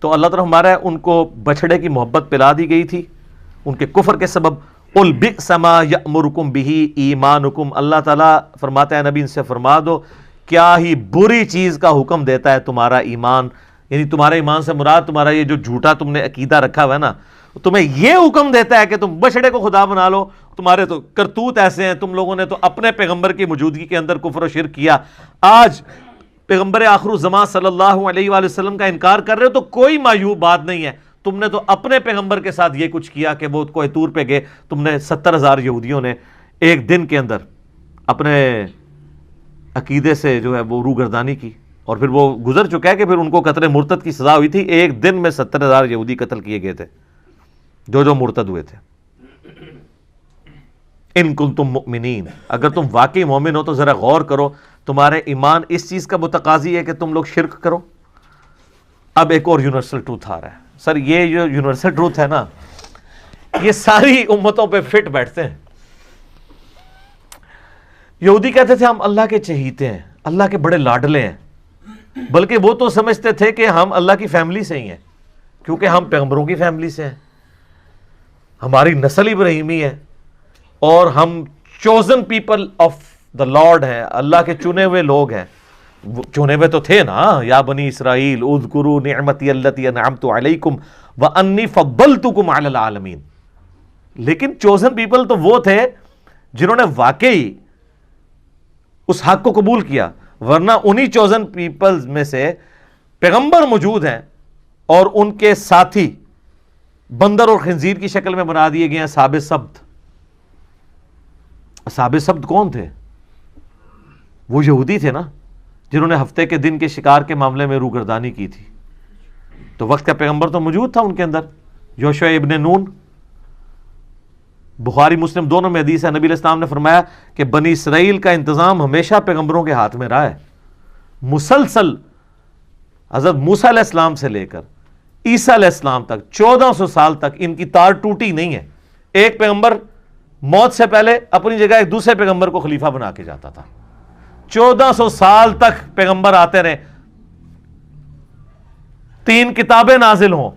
تو اللہ تعالیٰ ہمارا ان کو بچڑے کی محبت پلا دی گئی تھی ان کے کفر کے سبب. قُلْ بِئْسَ مَا يَأْمُرُكُمْ بِهِ ایمانکم. اللہ تعالیٰ فرماتا ہے نبی ان سے فرما دو کیا ہی بری چیز کا حکم دیتا ہے تمہارا ایمان. یعنی تمہارے ایمان سے مراد تمہارا یہ جو جھوٹا تم نے عقیدہ رکھا ہوا ہے نا، تمہیں یہ حکم دیتا ہے کہ تم بچڑے کو خدا بنا لو. تمہارے تو کرتوت ایسے ہیں، تم لوگوں نے تو اپنے پیغمبر کی موجودگی کے اندر کفر و شرک کیا. آج پیغمبر آخر الزمان صلی اللہ علیہ وآلہ وسلم کا انکار کر رہے ہو تو کوئی معیوب بات نہیں ہے. تم نے تو اپنے پیغمبر کے ساتھ یہ کچھ کیا کہ وہ کوہ طور پہ گئے، تم نے 70,000 یہودیوں نے ایک دن کے اندر اپنے عقیدے سے جو ہے وہ روگردانی کی. اور پھر وہ گزر چکا ہے کہ پھر ان کو قتل مرتد کی سزا ہوئی تھی. ایک دن میں 70,000 یہودی قتل کیے گئے تھے جو مرتد ہوئے تھے. ان کنتم مؤمنین، اگر تم واقعی مومن ہو تو ذرا غور کرو، تمہارے ایمان اس چیز کا متقاضی ہے کہ تم لوگ شرک کرو. اب ایک اور یونیورسل ٹروتھ آ رہا ہے. سر یہ جو یونیورسل ٹروتھ ہے نا، یہ ساری امتوں پہ فٹ بیٹھتے ہیں. یہودی کہتے تھے ہم اللہ کے چہیتے ہیں، اللہ کے بڑے لاڈلے ہیں، بلکہ وہ تو سمجھتے تھے کہ ہم اللہ کی فیملی سے ہی ہیں، کیونکہ ہم پیغمبروں کی فیملی سے ہیں، ہماری نسل ابراہیمی ہے، اور ہم chosen people of the lord ہیں، اللہ کے چنے ہوئے لوگ ہیں. چنے ہوئے تو تھے نا، یا بنی اسرائیل اذکروا نعمتی التی انعمت علیکم وانی فضلتکم علی العالمین. لیکن چوزن پیپل تو وہ تھے جنہوں نے واقعی اس حق کو قبول کیا، ورنہ انہی چوزن پیپلز میں سے پیغمبر موجود ہیں اور ان کے ساتھی بندر اور خنزیر کی شکل میں بنا دیے گئے ہیں اصحاب سبت. اصحاب سبت کون تھے؟ وہ یہودی تھے نا، جنہوں نے ہفتے کے دن کے شکار کے معاملے میں روگردانی کی تھی. تو وقت کا پیغمبر تو موجود تھا ان کے اندر، یوشع ابن نون. بخاری مسلم دونوں میں حدیث ہے، نبی علیہ السلام نے فرمایا کہ بنی اسرائیل کا انتظام ہمیشہ پیغمبروں کے ہاتھ میں رہا ہے. مسلسل حضرت موسیٰ علیہ السلام سے لے کر عیسیٰ علیہ السلام تک 1400 سال تک ان کی تار ٹوٹی نہیں ہے. ایک پیغمبر موت سے پہلے اپنی جگہ ایک دوسرے پیغمبر کو خلیفہ بنا کے جاتا تھا. 1400 سال تک پیغمبر آتے رہے، 3 کتابیں نازل ہوں،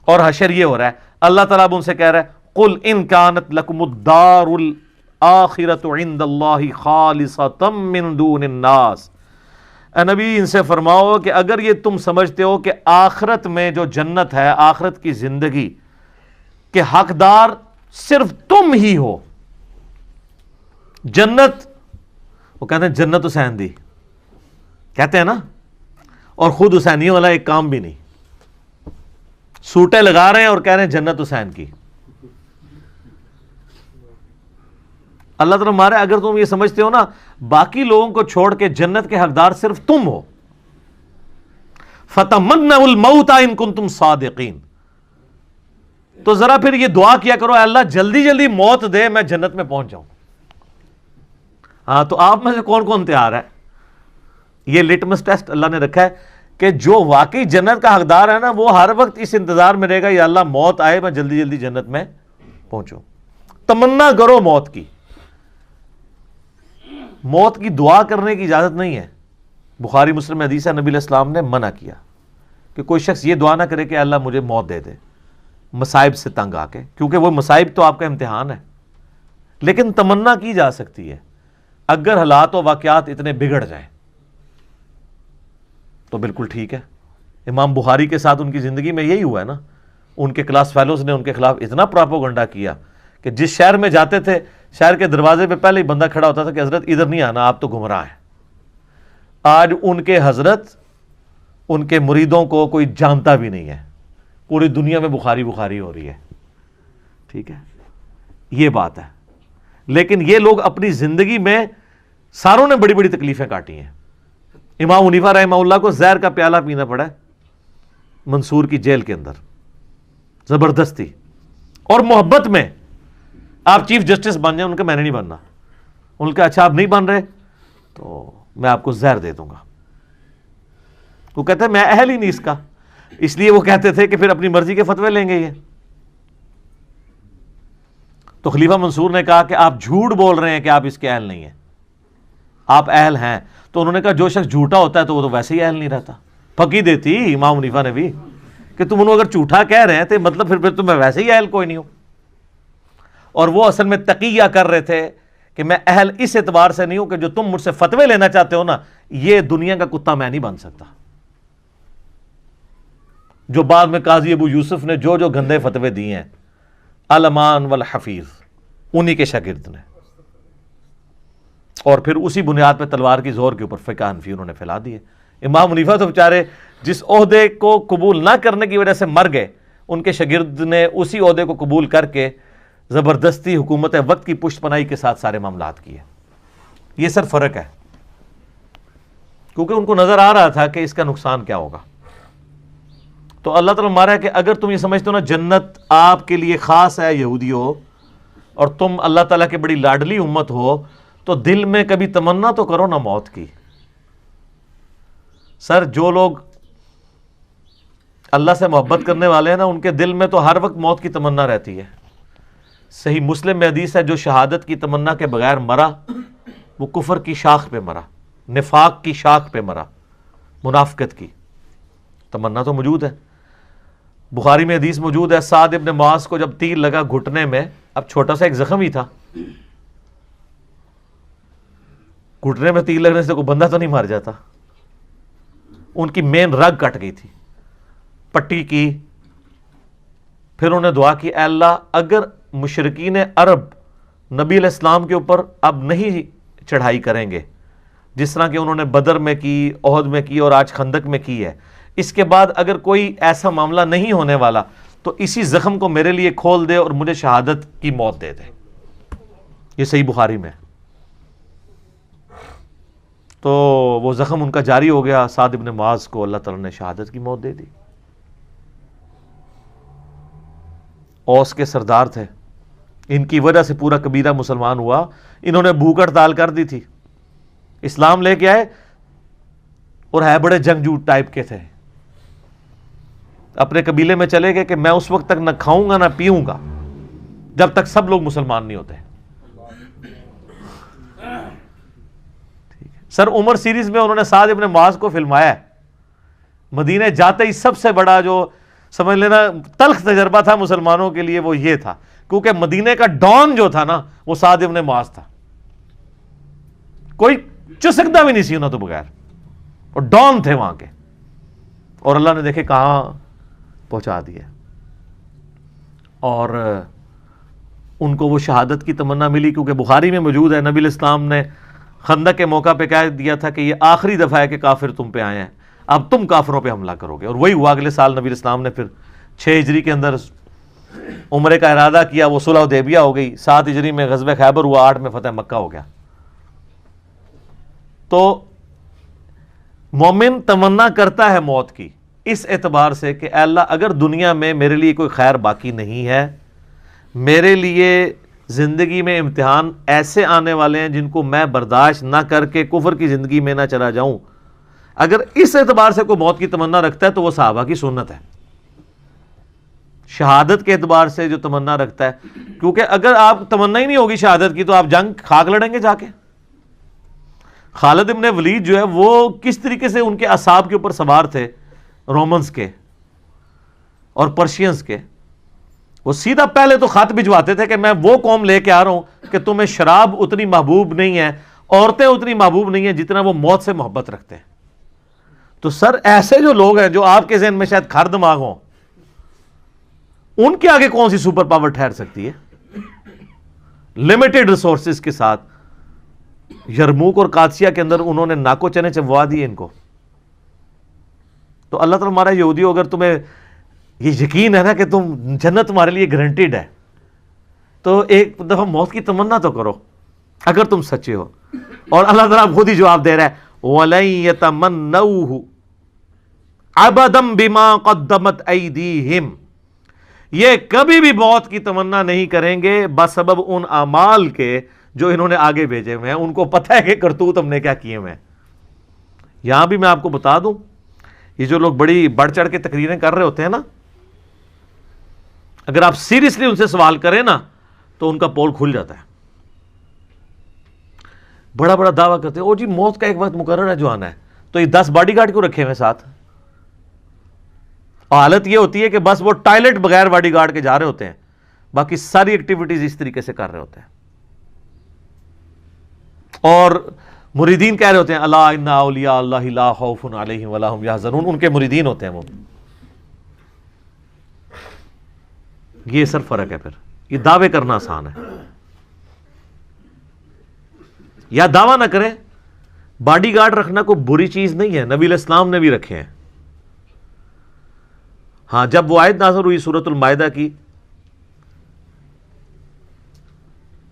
اور حشر یہ ہو رہا ہے. اللہ تعالیٰ اب ان سے کہہ رہا ہے قل ان کانت لکم الدار الآخرۃ عند اللہ خالصۃ من دون الناس. اے نبی ان سے فرماؤ کہ اگر یہ تم سمجھتے ہو کہ آخرت میں جو جنت ہے، آخرت کی زندگی کے حقدار صرف تم ہی ہو. جنت، وہ کہتے ہیں جنت حسین دی، کہتے ہیں نا، اور خود حسینیوں والا ایک کام بھی نہیں. سوٹیں لگا رہے ہیں اور کہہ رہے ہیں جنت حسین کی. اللہ تعالیٰ مارے اگر تم یہ سمجھتے ہو نا باقی لوگوں کو چھوڑ کے جنت کے حقدار صرف تم ہو، فَتَمَنَّوُا الْمَوْتَ إِن كُنتُمْ صَادِقِينَ، تو ذرا پھر یہ دعا کیا کرو، اے اللہ جلدی جلدی موت دے، میں جنت میں پہنچ جاؤں. ہاں تو آپ میں سے کون کون تیار ہے؟ یہ لٹمس ٹیسٹ اللہ نے رکھا ہے کہ جو واقعی جنت کا حقدار ہے نا وہ ہر وقت اس انتظار میں رہے گا یا اللہ موت آئے میں جلدی جلدی جنت میں پہنچوں. تمنا کرو موت کی. موت کی دعا کرنے کی اجازت نہیں ہے. بخاری مسلم میں حدیث ہے، نبی علیہ السلام نے منع کیا کہ کوئی شخص یہ دعا نہ کرے کہ اللہ مجھے موت دے دے مصائب سے تنگ آ کے، کیونکہ وہ مصائب تو آپ کا امتحان ہے. لیکن تمنا کی جا سکتی ہے اگر حالات و واقعات اتنے بگڑ جائیں تو بالکل ٹھیک ہے. امام بخاری کے ساتھ ان کی زندگی میں یہی ہوا ہے نا. ان کے کلاس فیلوز نے ان کے خلاف اتنا پراپوگنڈا کیا کہ جس شہر میں جاتے تھے شہر کے دروازے پہ پہلے ہی بندہ کھڑا ہوتا تھا کہ حضرت ادھر نہیں آنا، آپ تو گمراہ ہیں. آج ان کے حضرت ان کے مریدوں کو کوئی جانتا بھی نہیں ہے، پوری دنیا میں بخاری بخاری ہو رہی ہے. ٹھیک ہے، یہ بات ہے. لیکن یہ لوگ اپنی زندگی میں ساروں نے بڑی بڑی تکلیفیں کاٹی ہیں. امام حنیفہ رحمہ اللہ کو زہر کا پیالہ پینا پڑا ہے منصور کی جیل کے اندر، زبردستی اور محبت میں. آپ چیف جسٹس بن جائیں، ان کا میں نے نہیں بننا. ان کا اچھا آپ نہیں بن رہے تو میں آپ کو زہر دے دوں گا. وہ کہتے ہیں میں اہل ہی نہیں اس کا، اس لیے وہ کہتے تھے کہ پھر اپنی مرضی کے فتوے لیں گے یہ. تو خلیفہ منصور نے کہا کہ آپ جھوٹ بول رہے ہیں کہ آپ اس کے اہل نہیں ہیں، آپ اہل ہیں. تو انہوں نے کہا جو شخص جھوٹا ہوتا ہے تو وہ تو ویسے ہی اہل نہیں رہتا. پھکی دیتی امام حنیفہ نے بھی کہ تم انہوں اگر جھوٹا کہہ رہے ہیں تو مطلب پھر تو میں ویسے ہی اہل کوئی نہیں ہوں. اور وہ اصل میں تقیہ کر رہے تھے کہ میں اہل اس اعتبار سے نہیں ہوں کہ جو تم مجھ سے فتوے لینا چاہتے ہو نا، یہ دنیا کا کتا میں نہیں بن سکتا. جو بعد میں قاضی ابو یوسف نے جو گندے فتوے دیے ہیں، الامان والحفیظ، انہی کے شاگرد نے، اور پھر اسی بنیاد پہ تلوار کی زور کے اوپر فقہ حنفی انہوں نے پھیلا دیے. امام حنیفہ تو بیچارے جس عہدے کو قبول نہ کرنے کی وجہ سے مر گئے، ان کے شاگرد نے اسی عہدے کو قبول کر کے زبردستی حکومت وقت کی پشت پناہی کے ساتھ سارے معاملات کیے. یہ سر فرق ہے، کیونکہ ان کو نظر آ رہا تھا کہ اس کا نقصان کیا ہوگا. تو اللہ تعالیٰ مارا ہے کہ اگر تم یہ سمجھتے ہو نا جنت آپ کے لیے خاص ہے یہودیو، اور تم اللہ تعالیٰ کی بڑی لاڈلی امت ہو، تو دل میں کبھی تمنا تو کرو نا موت کی. سر جو لوگ اللہ سے محبت کرنے والے ہیں نا، ان کے دل میں تو ہر وقت موت کی تمنا رہتی ہے. صحیح مسلم میں حدیث ہے جو شہادت کی تمنا کے بغیر مرا وہ کفر کی شاخ پہ مرا، نفاق کی شاخ پہ مرا، منافقت کی. تمنا تو موجود ہے. بخاری میں حدیث موجود ہے، سعد ابن معاذ کو جب تیر لگا گھٹنے میں، اب چھوٹا سا ایک زخم ہی تھا، گھٹنے میں تیر لگنے سے کوئی بندہ تو نہیں مر جاتا. ان کی مین رگ کٹ گئی تھی, پٹی کی. پھر انہوں نے دعا کی, اے اللہ اگر مشرکین عرب نبی علیہ السلام کے اوپر اب نہیں چڑھائی کریں گے جس طرح کہ انہوں نے بدر میں کی, احد میں کی اور آج خندق میں کی ہے, اس کے بعد اگر کوئی ایسا معاملہ نہیں ہونے والا تو اسی زخم کو میرے لیے کھول دے اور مجھے شہادت کی موت دے دے. یہ صحیح بخاری میں. تو وہ زخم ان کا جاری ہو گیا. سعد ابن معاذ کو اللہ تعالیٰ نے شہادت کی موت دے دی. اوس کے سردار تھے, ان کی وجہ سے پورا قبیلہ مسلمان ہوا. انہوں نے بھوک ہڑتال کر دی تھی, اسلام لے کے آئے اور ہے بڑے جنگجو ٹائپ کے تھے. اپنے قبیلے میں چلے گئے کہ میں اس وقت تک نہ کھاؤں گا نہ پیوں گا جب تک سب لوگ مسلمان نہیں ہوتے. سر عمر سیریز میں انہوں نے سعد ابن معاذ کو فلمایا ہے. مدینے جاتے ہی سب سے بڑا جو سمجھ لینا تلخ تجربہ تھا مسلمانوں کے لیے وہ یہ تھا, کیونکہ مدینے کا ڈان جو تھا نا وہ سعد ابن معاذ تھا. کوئی چسکتا بھی نہیں سی انہوں تو بغیر, اور ڈان تھے وہاں کے. اور اللہ نے دیکھے کہاں پہنچا دیا. اور ان کو وہ شہادت کی تمنا ملی, کیونکہ بخاری میں موجود ہے نبی علیہ السلام نے خندق کے موقع پہ کہہ دیا تھا کہ یہ آخری دفعہ ہے کہ کافر تم پہ آئے ہیں, اب تم کافروں پہ حملہ کرو گے. اور وہی ہوا. اگلے سال نبی علیہ السلام نے پھر 6 ہجری کے اندر عمرے کا ارادہ کیا, وہ صلح حدیبیہ ہو گئی. 7 ہجری میں غزوہ خیبر ہوا, 8 میں فتح مکہ ہو گیا. تو مومن تمنا کرتا ہے موت کی اس اعتبار سے کہ اے اللہ اگر دنیا میں میرے لیے کوئی خیر باقی نہیں ہے, میرے لیے زندگی میں امتحان ایسے آنے والے ہیں جن کو میں برداشت نہ کر کے کفر کی زندگی میں نہ چلا جاؤں, اگر اس اعتبار سے کوئی موت کی تمنا رکھتا ہے تو وہ صحابہ کی سنت ہے. شہادت کے اعتبار سے جو تمنا رکھتا ہے, کیونکہ اگر آپ تمنا ہی نہیں ہوگی شہادت کی تو آپ جنگ خاک لڑیں گے جا کے. خالد ابن ولید جو ہے وہ کس طریقے سے ان کے اعصاب کے اوپر سوار تھے رومنز کے اور پرشینز کے. وہ سیدھا پہلے تو خط بھجواتے تھے کہ میں وہ قوم لے کے آ رہا ہوں کہ تمہیں شراب اتنی محبوب نہیں ہے, عورتیں اتنی محبوب نہیں ہیں جتنا وہ موت سے محبت رکھتے ہیں. تو سر ایسے جو لوگ ہیں جو آپ کے ذہن میں شاید کھر دماغ ہوں, ان کے آگے کون سی سپر پاور ٹھہر سکتی ہے؟ لمیٹڈ ریسورسز کے ساتھ یرموک اور قادسیہ کے اندر انہوں نے ناکو چنے چبوا دیے ان کو. تو اللہ تعالیٰ ہمارا یہودی ہو, اگر تمہیں یہ یقین ہے نا کہ تم جنت تمہارے لیے گارنٹیڈ ہے, تو ایک دفعہ موت کی تمنا تو کرو اگر تم سچے ہو. اور اللہ تعالیٰ خود ہی جواب دے رہا ہے, وَلَن يَتَمَنَّوْهُ أَبَدًا بِمَا قَدَّمَتْ أَيْدِيهِمْ, یہ کبھی بھی موت کی تمنا نہیں کریں گے بسبب ان اعمال کے جو انہوں نے آگے بھیجے ہوئے ہیں. ان کو پتہ ہے کہ کرتوت ہم نے کیا کیے ہوئے ہیں. یہاں بھی میں آپ کو بتا دوں, یہ جو لوگ بڑی بڑھ چڑھ کے تقریریں کر رہے ہوتے ہیں نا, اگر آپ سیریسلی ان سے سوال کریں نا تو ان کا پول کھل جاتا ہے. بڑا بڑا دعویٰ کرتے ہیں, او جی موت کا ایک وقت مقرر ہے جو آنا ہے, تو یہ 10 باڈی گارڈ کیوں رکھے ہوئے ساتھ؟ اور حالت یہ ہوتی ہے کہ بس وہ ٹائلٹ بغیر باڈی گارڈ کے جا رہے ہوتے ہیں, باقی ساری ایکٹیویٹیز اس طریقے سے کر رہے ہوتے ہیں. اور مریدین کہہ رہے ہوتے ہیں الا ان اولیاء اللہ لا خوف علیہم ولا هم یحزنون, ان کے مریدین ہوتے ہیں وہ. یہ سر فرق ہے. پھر یہ دعوے کرنا آسان ہے, یا دعویٰ نہ کریں. باڈی گارڈ رکھنا کوئی بری چیز نہیں ہے, نبی علیہ السلام نے بھی رکھے ہیں. ہاں, جب وہ آیت نازل ہوئی سورۃ المائدہ کی,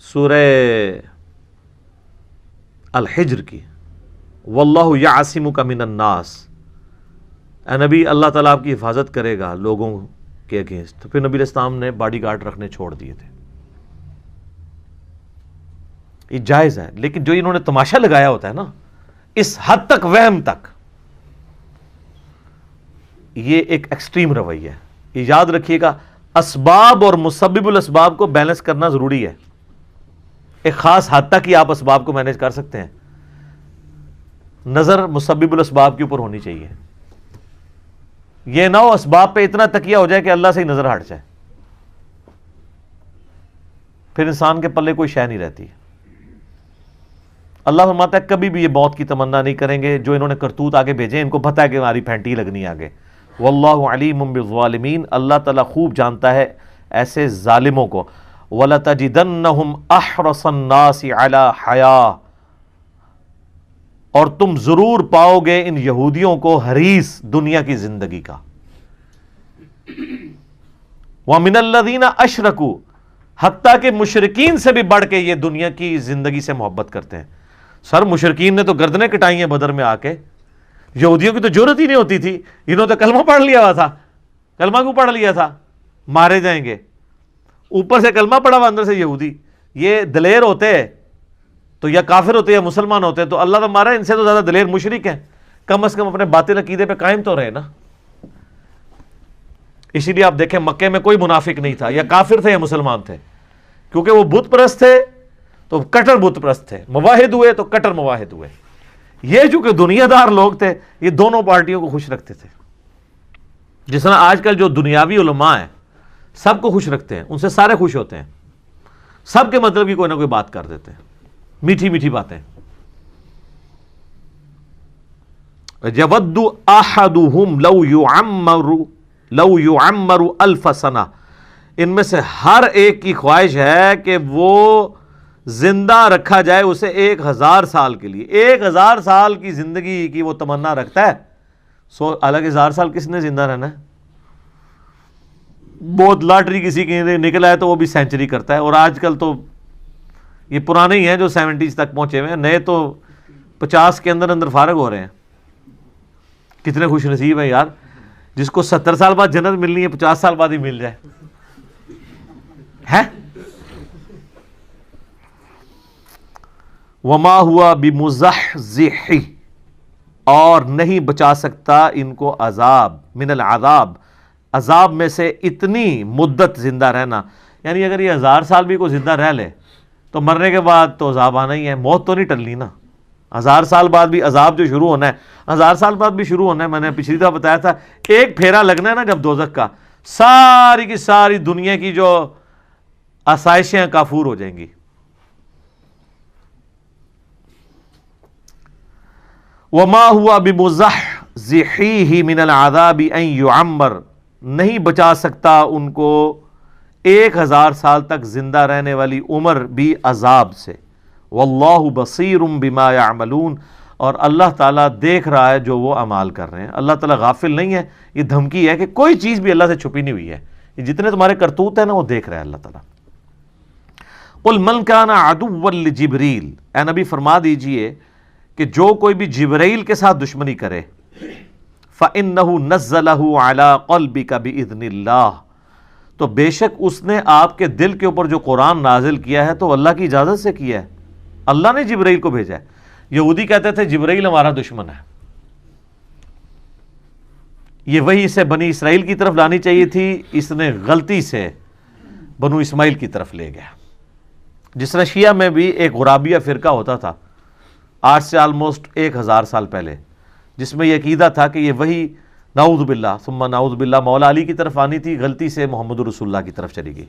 سورہ الحجر کی, واللہ یعصمک من الناس, اے نبی اللہ تعالیٰ آپ کی حفاظت کرے گا لوگوں کے اگینسٹ, تو پھر نبی علیہ السلام نے باڈی گارڈ رکھنے چھوڑ دیے تھے. یہ جائز ہے, لیکن جو انہوں نے تماشا لگایا ہوتا ہے نا اس حد تک وہم تک, یہ ایک ایکسٹریم رویہ ہے. یہ یاد رکھیے گا, اسباب اور مسبب الاسباب کو بیلنس کرنا ضروری ہے. ایک خاص حد تک ہی آپ اسباب کو مینج کر سکتے ہیں, نظر مسبب الاسباب کے اوپر ہونی چاہیے. یہ نہ ہو اسباب پہ اتنا تکیہ ہو جائے کہ اللہ سے ہی نظر ہٹ جائے, پھر انسان کے پلے کوئی شے نہیں رہتی. اللہ فرماتا ہے کبھی بھی یہ موت کی تمنا نہیں کریں گے. جو انہوں نے کرتوت آگے بھیجے ان کو پتہ ہے کہ ہماری پھینٹی لگنی آگے. واللہ علیم بالظالمین, اللہ تعالیٰ خوب جانتا ہے ایسے ظالموں کو. وَلَتَجِدَنَّهُمْ أَحْرَصَ النَّاسِ عَلَى حَيَاةٍ, اور تم ضرور پاؤ گے ان یہودیوں کو حریص دنیا کی زندگی کا. وَمِنَ الَّذِينَ أَشْرَكُوا, حتیٰ کہ مشرکین سے بھی بڑھ کے یہ دنیا کی زندگی سے محبت کرتے ہیں. سر مشرکین نے تو گردنیں کٹائی ہیں بدر میں آ کے, یہودیوں کی تو جرت ہی نہیں ہوتی تھی. انہوں نے کلمہ پڑھ لیا ہوا تھا. کلمہ کیوں پڑھ لیا تھا؟ مارے جائیں گے. اوپر سے کلمہ پڑھا ہوا, اندر سے یہودی. یہ دلیر ہوتے تو یا کافر ہوتے یا مسلمان ہوتے تو اللہ تمہارا ان سے تو زیادہ دلیر مشرک ہیں. کم از کم اپنے باطل عقیدے پہ قائم تو رہے نا. اسی لیے آپ دیکھیں مکے میں کوئی منافق نہیں تھا, یا کافر تھے یا مسلمان تھے, کیونکہ وہ بت پرست تھے تو کٹر بت پرست تھے, مواحد ہوئے تو کٹر مواحد ہوئے. یہ جو کہ دنیا دار لوگ تھے یہ دونوں پارٹیوں کو خوش رکھتے تھے. جس طرح آج کل جو دنیاوی علماء ہیں سب کو خوش رکھتے ہیں, ان سے سارے خوش ہوتے ہیں, سب کے مطلب کی کوئی نہ کوئی بات کر دیتے ہیں, میٹھی میٹھی باتیں. يَوَدُّ أَحَدُهُمْ لَوْ يُعَمَّرُ أَلْفَ سَنَةٍ, ان میں سے ہر ایک کی خواہش ہے کہ وہ زندہ رکھا جائے اسے 1000 سال کے لیے. 1000 سال کی زندگی کی وہ تمنا رکھتا ہے. حالانکہ 1000 سال کس نے زندہ رہنا ہے؟ بہت لاٹری کسی کی نکلا ہے تو وہ بھی سینچری کرتا ہے. اور آج کل تو یہ پرانے ہی ہیں جو 70s تک پہنچے ہوئے ہیں, نئے تو 50 کے اندر اندر فارغ ہو رہے ہیں. کتنے خوش نصیب ہیں یار, جس کو 70 سال بعد جنت ملنی ہے 50 سال بعد ہی مل جائے ہے. وما ہوا بمزحزح, اور نہیں بچا سکتا ان کو عذاب, من العذاب, عذاب میں سے اتنی مدت زندہ رہنا. یعنی اگر یہ 1000 سال بھی کوئی زندہ رہ لے تو مرنے کے بعد تو عذاب آنا ہی ہے, موت تو نہیں ٹلنی نا. 1000 سال بعد بھی عذاب جو شروع ہونا ہے, 1000 سال بعد بھی شروع ہونا ہے. میں نے پچھلی دفعہ بتایا تھا ایک پھیرا لگنا ہے نا جب دوزخ کا, ساری کی ساری دنیا کی جو آسائشیں کافور ہو جائیں گی. وما ہوا بمزحزحہ من العذاب ان یعمر, نہیں بچا سکتا ان کو 1000 سال تک زندہ رہنے والی عمر بھی عذاب سے. واللہ بصیر بما یعملون, اور اللہ تعالیٰ دیکھ رہا ہے جو وہ اعمال کر رہے ہیں. اللہ تعالیٰ غافل نہیں ہے. یہ دھمکی ہے کہ کوئی چیز بھی اللہ سے چھپی نہیں ہوئی ہے. یہ جتنے تمہارے کرتوت ہیں نا وہ دیکھ رہا ہے اللہ تعالیٰ. قل من کان عدوا لجبریل, اے نبی فرما دیجئے کہ جو کوئی بھی جبرائیل کے ساتھ دشمنی کرے, فَإِنَّهُ نَزَّلَهُ عَلَىٰ قَلْبِكَ بِإِذْنِ اللَّهِ, تو بے شک اس نے آپ کے دل کے اوپر جو قرآن نازل کیا ہے تو اللہ کی اجازت سے کیا ہے. اللہ نے جبرائیل کو بھیجا ہے. یہودی کہتے تھے جبرائیل ہمارا دشمن ہے. یہ وحی اسے بنی اسرائیل کی طرف لانی چاہیے تھی, اس نے غلطی سے بنو اسماعیل کی طرف لے گیا. جس طرح شیعہ میں بھی ایک غرابیہ فرقہ ہوتا تھا آج سے آلموسٹ 1000 سال پہلے, جس میں یہ عقیدہ تھا کہ یہ وحی نعوذ باللہ ثم نعوذ باللہ مولا علی کی طرف آنی تھی, غلطی سے محمد رسول اللہ کی طرف چلی گئی.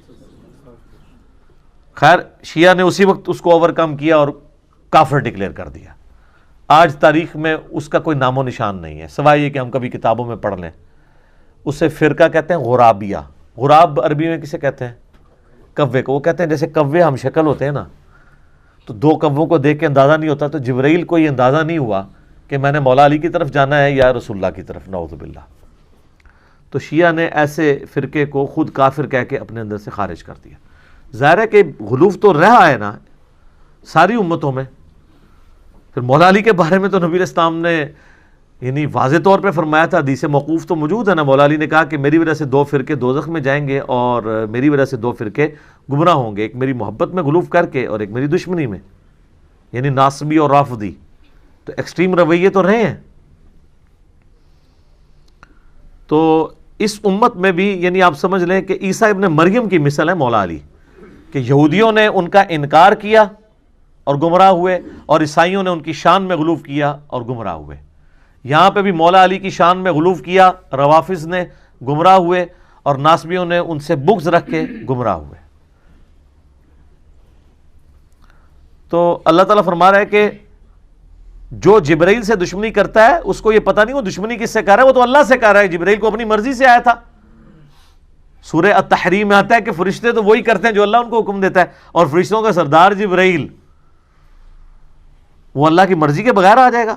خیر شیعہ نے اسی وقت اس کو اوورکم کیا اور کافر ڈکلیئر کر دیا. آج تاریخ میں اس کا کوئی نام و نشان نہیں ہے سوائے یہ کہ ہم کبھی کتابوں میں پڑھ لیں. اسے فرقہ کہتے ہیں غرابیہ. غراب عربی میں کسے کہتے ہیں؟ کوے کو. وہ کہتے ہیں جیسے کوے ہم شکل ہوتے ہیں نا, تو 2 کووں کو دیکھ کے اندازہ نہیں ہوتا, تو جبرائیل کو یہ اندازہ نہیں ہوا کہ میں نے مولا علی کی طرف جانا ہے یا رسول اللہ کی طرف, نعوذ باللہ. تو شیعہ نے ایسے فرقے کو خود کافر کہہ کے اپنے اندر سے خارج کر دیا. ظاہر ہے کہ غلوف تو رہا ہے نا ساری امتوں میں. پھر مولا علی کے بارے میں تو نبی علیہ السلام نے یعنی واضح طور پہ فرمایا تھا, حدیث موقوف تو موجود ہے نا. مولا علی نے کہا کہ میری وجہ سے 2 فرقے دوزخ میں جائیں گے اور میری وجہ سے 2 فرقے گمراہ ہوں گے, ایک میری محبت میں غلوف کر کے اور ایک میری دشمنی میں, یعنی ناصبی اور رافضی. تو ایکسٹریم رویے تو رہے ہیں. تو اس امت میں بھی یعنی آپ سمجھ لیں کہ عیسیٰ ابن مریم کی مثل ہے مولا علی, کہ یہودیوں نے ان کا انکار کیا اور گمراہ ہوئے, اور عیسائیوں نے ان کی شان میں غلوف کیا اور گمراہ ہوئے. یہاں پہ بھی مولا علی کی شان میں غلوف کیا, روافظ نے گمراہ ہوئے, اور ناصبیوں نے ان سے بغض رکھ کے گمراہ ہوئے. تو اللہ تعالیٰ فرما رہا ہے کہ جو جبرائیل سے دشمنی کرتا ہے اس کو یہ پتہ نہیں وہ دشمنی کس سے کر رہا ہے، وہ تو اللہ سے کر رہا ہے، جبرائیل کو اپنی مرضی سے آیا تھا۔ سورہ التحریم میں آتا ہے کہ فرشتے تو وہی کرتے ہیں جو اللہ ان کو حکم دیتا ہے، اور فرشتوں کا سردار جبرائیل وہ اللہ کی مرضی کے بغیر آ جائے گا۔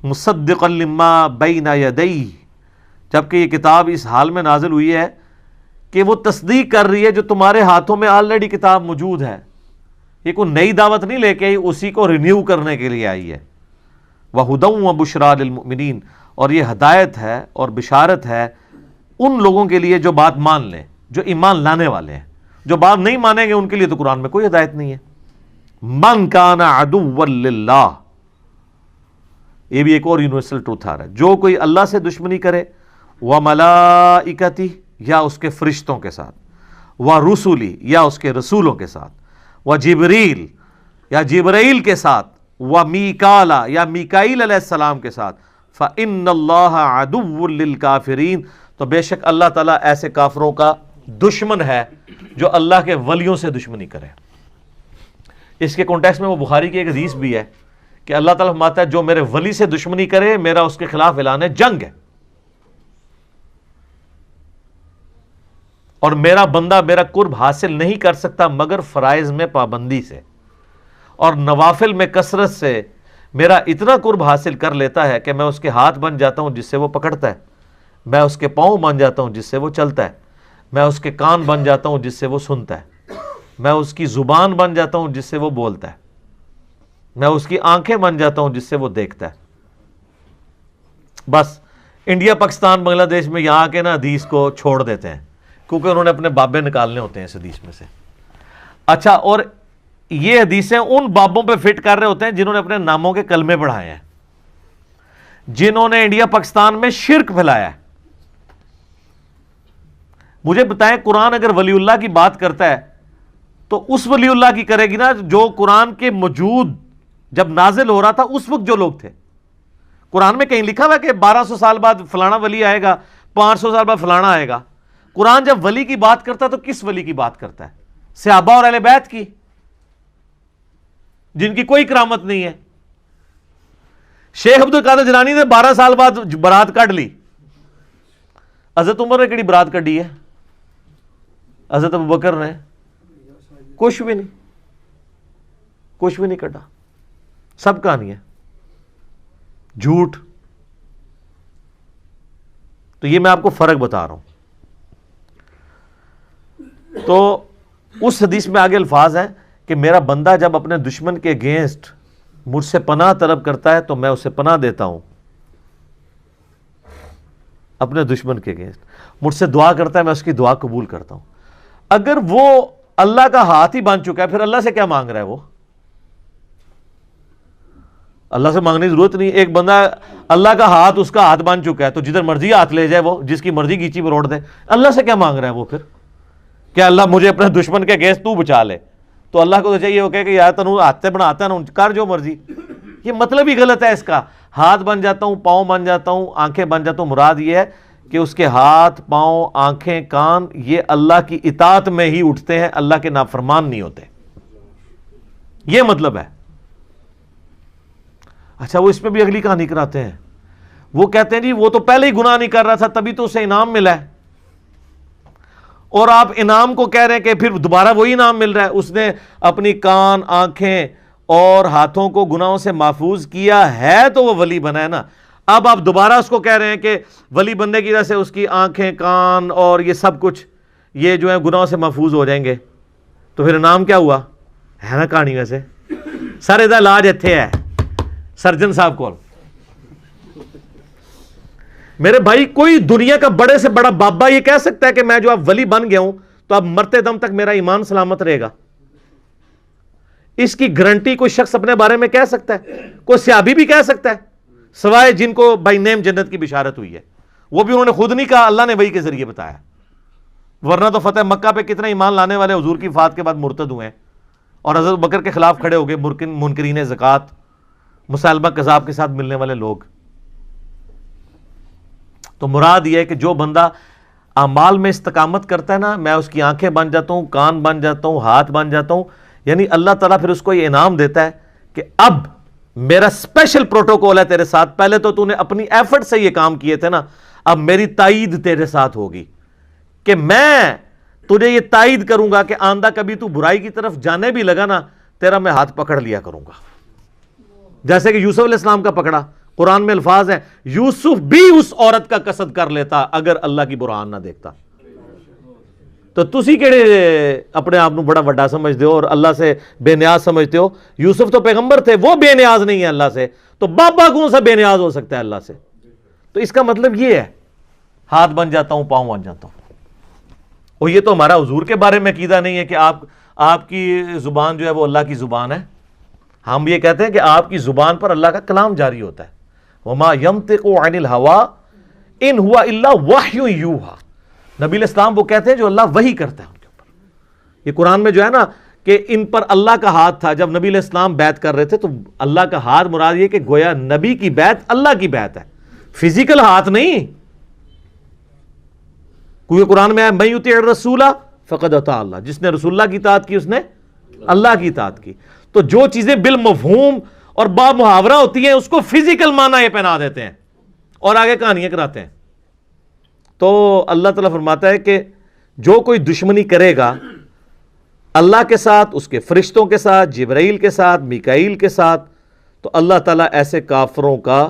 مصدقا لما بین یدیہ، جبکہ یہ کتاب اس حال میں نازل ہوئی ہے کہ وہ تصدیق کر رہی ہے جو تمہارے ہاتھوں میں آلریڈی کتاب موجود ہے۔ یہ کوئی نئی دعوت نہیں لے کے آئی، اسی کو رینیو کرنے کے لیے آئی ہے۔ وَهُدًى وَبُشْرَىٰ لِلْمُؤْمِنِينَ، اور یہ ہدایت ہے اور بشارت ہے ان لوگوں کے لیے جو بات مان لیں، جو ایمان لانے والے ہیں۔ جو بات نہیں مانیں گے ان کے لیے تو قرآن میں کوئی ہدایت نہیں ہے۔ مَنْ كَانَ عَدُوًّا لِلَّهِ، یہ بھی ایک اور یونیورسل ٹروتھ آ رہا ہے، جو کوئی اللہ سے دشمنی کرے، وَمَلَائِكَتِهِ، یا اس کے فرشتوں کے ساتھ، وَرُسُلِهِ، یا اس کے رسولوں کے ساتھ، وَجِبْرِیل، یا جبرائیل کے ساتھ، وَمِیکَالَ، یا میکائیل علیہ السلام کے ساتھ، فَإِنَّ اللَّهَ عَدُوٌّ لِلْكَافِرِينَ، تو بے شک اللہ تعالیٰ ایسے کافروں کا دشمن ہے جو اللہ کے ولیوں سے دشمنی کرے۔ اس کے کانٹیکسٹ میں وہ بخاری کی ایک حدیث بھی ہے کہ اللہ تعالیٰ فرماتا ہے جو میرے ولی سے دشمنی کرے میرا اس کے خلاف اعلان جنگ ہے، اور میرا بندہ میرا قرب حاصل نہیں کر سکتا مگر فرائض میں پابندی سے، اور نوافل میں کثرت سے میرا اتنا قرب حاصل کر لیتا ہے کہ میں اس کے ہاتھ بن جاتا ہوں جس سے وہ پکڑتا ہے، میں اس کے پاؤں بن جاتا ہوں جس سے وہ چلتا ہے، میں اس کے کان بن جاتا ہوں جس سے وہ سنتا ہے، میں اس کی زبان بن جاتا ہوں جس سے وہ بولتا ہے، میں اس کی آنکھیں بن جاتا ہوں جس سے وہ دیکھتا ہے۔ بس انڈیا پاکستان بنگلہ دیش میں یہاں کے نا حدیث کو چھوڑ دیتے ہیں کیونکہ انہوں نے اپنے بابے نکالنے ہوتے ہیں اس حدیث میں سے۔ اچھا، اور یہ حدیثیں ان بابوں پہ فٹ کر رہے ہوتے ہیں جنہوں نے اپنے ناموں کے کلمے پڑھائے ہیں، جنہوں نے انڈیا پاکستان میں شرک پھیلایا ہے۔ مجھے بتائیں قرآن اگر ولی اللہ کی بات کرتا ہے تو اس ولی اللہ کی کرے گی نا جو قرآن کے موجود جب نازل ہو رہا تھا اس وقت جو لوگ تھے۔ قرآن میں کہیں لکھا ہوا ہے کہ 1200 سال بعد فلانا ولی آئے گا، 500 سال بعد فلانا آئے گا؟ قرآن جب ولی کی بات کرتا ہے تو کس ولی کی بات کرتا ہے؟ صحابہ اور اہل بیت کی، جن کی کوئی کرامت نہیں ہے۔ شیخ عبد القادر جیلانی نے 12 سال بعد برات کاٹ لی، حضرت عمر نے کیڑی برات کڈی ہے؟ حضرت ابوبکر نے کچھ بھی نہیں، کچھ بھی نہیں کڈا، سب کہانی ہے جھوٹ۔ تو یہ میں آپ کو فرق بتا رہا ہوں۔ تو اس حدیث میں آگے الفاظ ہیں کہ میرا بندہ جب اپنے دشمن کے اگینسٹ مجھ سے پناہ طلب کرتا ہے تو میں اسے پناہ دیتا ہوں، اپنے دشمن کے اگینسٹ مجھ سے دعا کرتا ہے میں اس کی دعا قبول کرتا ہوں۔ اگر وہ اللہ کا ہاتھ ہی بن چکا ہے پھر اللہ سے کیا مانگ رہا ہے؟ وہ اللہ سے مانگنے کی ضرورت نہیں۔ ایک بندہ اللہ کا ہاتھ اس کا ہاتھ بن چکا ہے تو جدھر مرضی ہاتھ لے جائے، وہ جس کی مرضی گیچی پر روڑ دے، اللہ سے کیا مانگ رہا ہے وہ پھر؟ کہ اللہ مجھے اپنے دشمن کے گیس تو بچا لے، تو اللہ کو تو چاہیے وہ کہے کہ یار تنو ہاتھ بناتا ہے نا کر جو مرضی۔ یہ مطلب ہی غلط ہے اس کا۔ ہاتھ بن جاتا ہوں، پاؤں بن جاتا ہوں، آنکھیں بن جاتا ہوں، مراد یہ ہے کہ اس کے ہاتھ، پاؤں، آنکھیں، کان یہ اللہ کی اطاعت میں ہی اٹھتے ہیں، اللہ کے نافرمان نہیں ہوتے، یہ مطلب ہے۔ اچھا، وہ اس میں بھی اگلی کہانی کراتے ہیں، وہ کہتے ہیں جی وہ تو پہلے ہی گناہ نہیں کر رہا تھا تبھی تو اسے انعام ملا ہے، اور آپ انعام کو کہہ رہے ہیں کہ پھر دوبارہ وہی انعام مل رہا ہے۔ اس نے اپنی کان، آنکھیں اور ہاتھوں کو گناہوں سے محفوظ کیا ہے تو وہ ولی بنا ہے نا۔ اب آپ دوبارہ اس کو کہہ رہے ہیں کہ ولی بننے کی وجہ سے اس کی آنکھیں، کان اور یہ سب کچھ یہ جو ہے گناہوں سے محفوظ ہو جائیں گے، تو پھر انعام کیا ہوا ہے نا کہانی؟ ویسے سر ادھر علاج اتھے ہے سرجن صاحب کو۔ میرے بھائی کوئی دنیا کا بڑے سے بڑا بابا یہ کہہ سکتا ہے کہ میں جو اب ولی بن گیا ہوں تو اب مرتے دم تک میرا ایمان سلامت رہے گا؟ اس کی گارنٹی کوئی شخص اپنے بارے میں کہہ سکتا ہے؟ کوئی صحابی بھی کہہ سکتا ہے سوائے جن کو بائی نیم جنت کی بشارت ہوئی ہے؟ وہ بھی انہوں نے خود نہیں کہا، اللہ نے وحی کے ذریعے بتایا، ورنہ تو فتح مکہ پہ کتنے ایمان لانے والے حضور کی وفات کے بعد مرتد ہوئے ہیں اور حضرت بکر کے خلاف کھڑے ہو گئے، منکرین زکوٰۃ، مسلمہ کذاب کے ساتھ ملنے والے لوگ۔ تو مراد یہ ہے کہ جو بندہ اعمال میں استقامت کرتا ہے نا، میں اس کی آنکھیں بن جاتا ہوں، کان بن جاتا ہوں، ہاتھ بن جاتا ہوں، یعنی اللہ تعالیٰ پھر اس کو یہ انعام دیتا ہے کہ اب میرا اسپیشل پروٹوکول ہے تیرے ساتھ، پہلے تو نے اپنی ایفرٹ سے یہ کام کیے تھے نا، اب میری تائید تیرے ساتھ ہوگی کہ میں تجھے یہ تائید کروں گا کہ آندہ کبھی تو برائی کی طرف جانے بھی لگا نا، تیرا میں ہاتھ پکڑ لیا کروں گا، جیسے کہ یوسف علیہ السلام کا پکڑا۔ قرآن میں الفاظ ہیں یوسف بھی اس عورت کا قصد کر لیتا اگر اللہ کی برہان نہ دیکھتا۔ تو تسی کیڑے اپنے آپ کو بڑا بڑا سمجھتے ہو اور اللہ سے بے نیاز سمجھتے ہو؟ یوسف تو پیغمبر تھے، وہ بے نیاز نہیں ہے اللہ سے، تو بابا کون سا بے نیاز ہو سکتا ہے اللہ سے؟ تو اس کا مطلب یہ ہے ہاتھ بن جاتا ہوں، پاؤں بن جاتا ہوں۔ اور یہ تو ہمارا حضور کے بارے میں عقیدہ نہیں ہے کہ آپ کی زبان جو ہے وہ اللہ کی زبان ہے۔ ہم یہ کہتے ہیں کہ آپ کی زبان پر اللہ کا کلام جاری ہوتا ہے۔ وما ينطق عن الهوى ان هو الا وحی یوحى۔ نبی علیہ السلام وہ کہتے ہیں جو اللہ وحی کرتا ہے ان کے اوپر۔ یہ قرآن میں جو ہے نا کہ ان پر اللہ کا ہاتھ تھا، جب نبی علیہ السلام بیعت کر رہے تھے تو اللہ کا ہاتھ مراد یہ کہ گویا نبی کی بیعت اللہ کی بیعت ہے، فزیکل ہاتھ نہیں۔ کیونکہ قرآن میں ہے من یطیع الرسول فقد اطاع اللہ، جس نے رسول اللہ کی اطاعت کی اس نے اللہ کی اطاعت کی۔ تو جو چیزیں بالمفہوم اور با محاورہ ہوتی ہیں اس کو فزیکل معنی یہ پہنا دیتے ہیں اور آگے کہانیاں کراتے ہیں۔ تو اللہ تعالیٰ فرماتا ہے کہ جو کوئی دشمنی کرے گا اللہ کے ساتھ، اس کے فرشتوں کے ساتھ، جبرائیل کے ساتھ، میکائیل کے ساتھ، تو اللہ تعالیٰ ایسے کافروں کا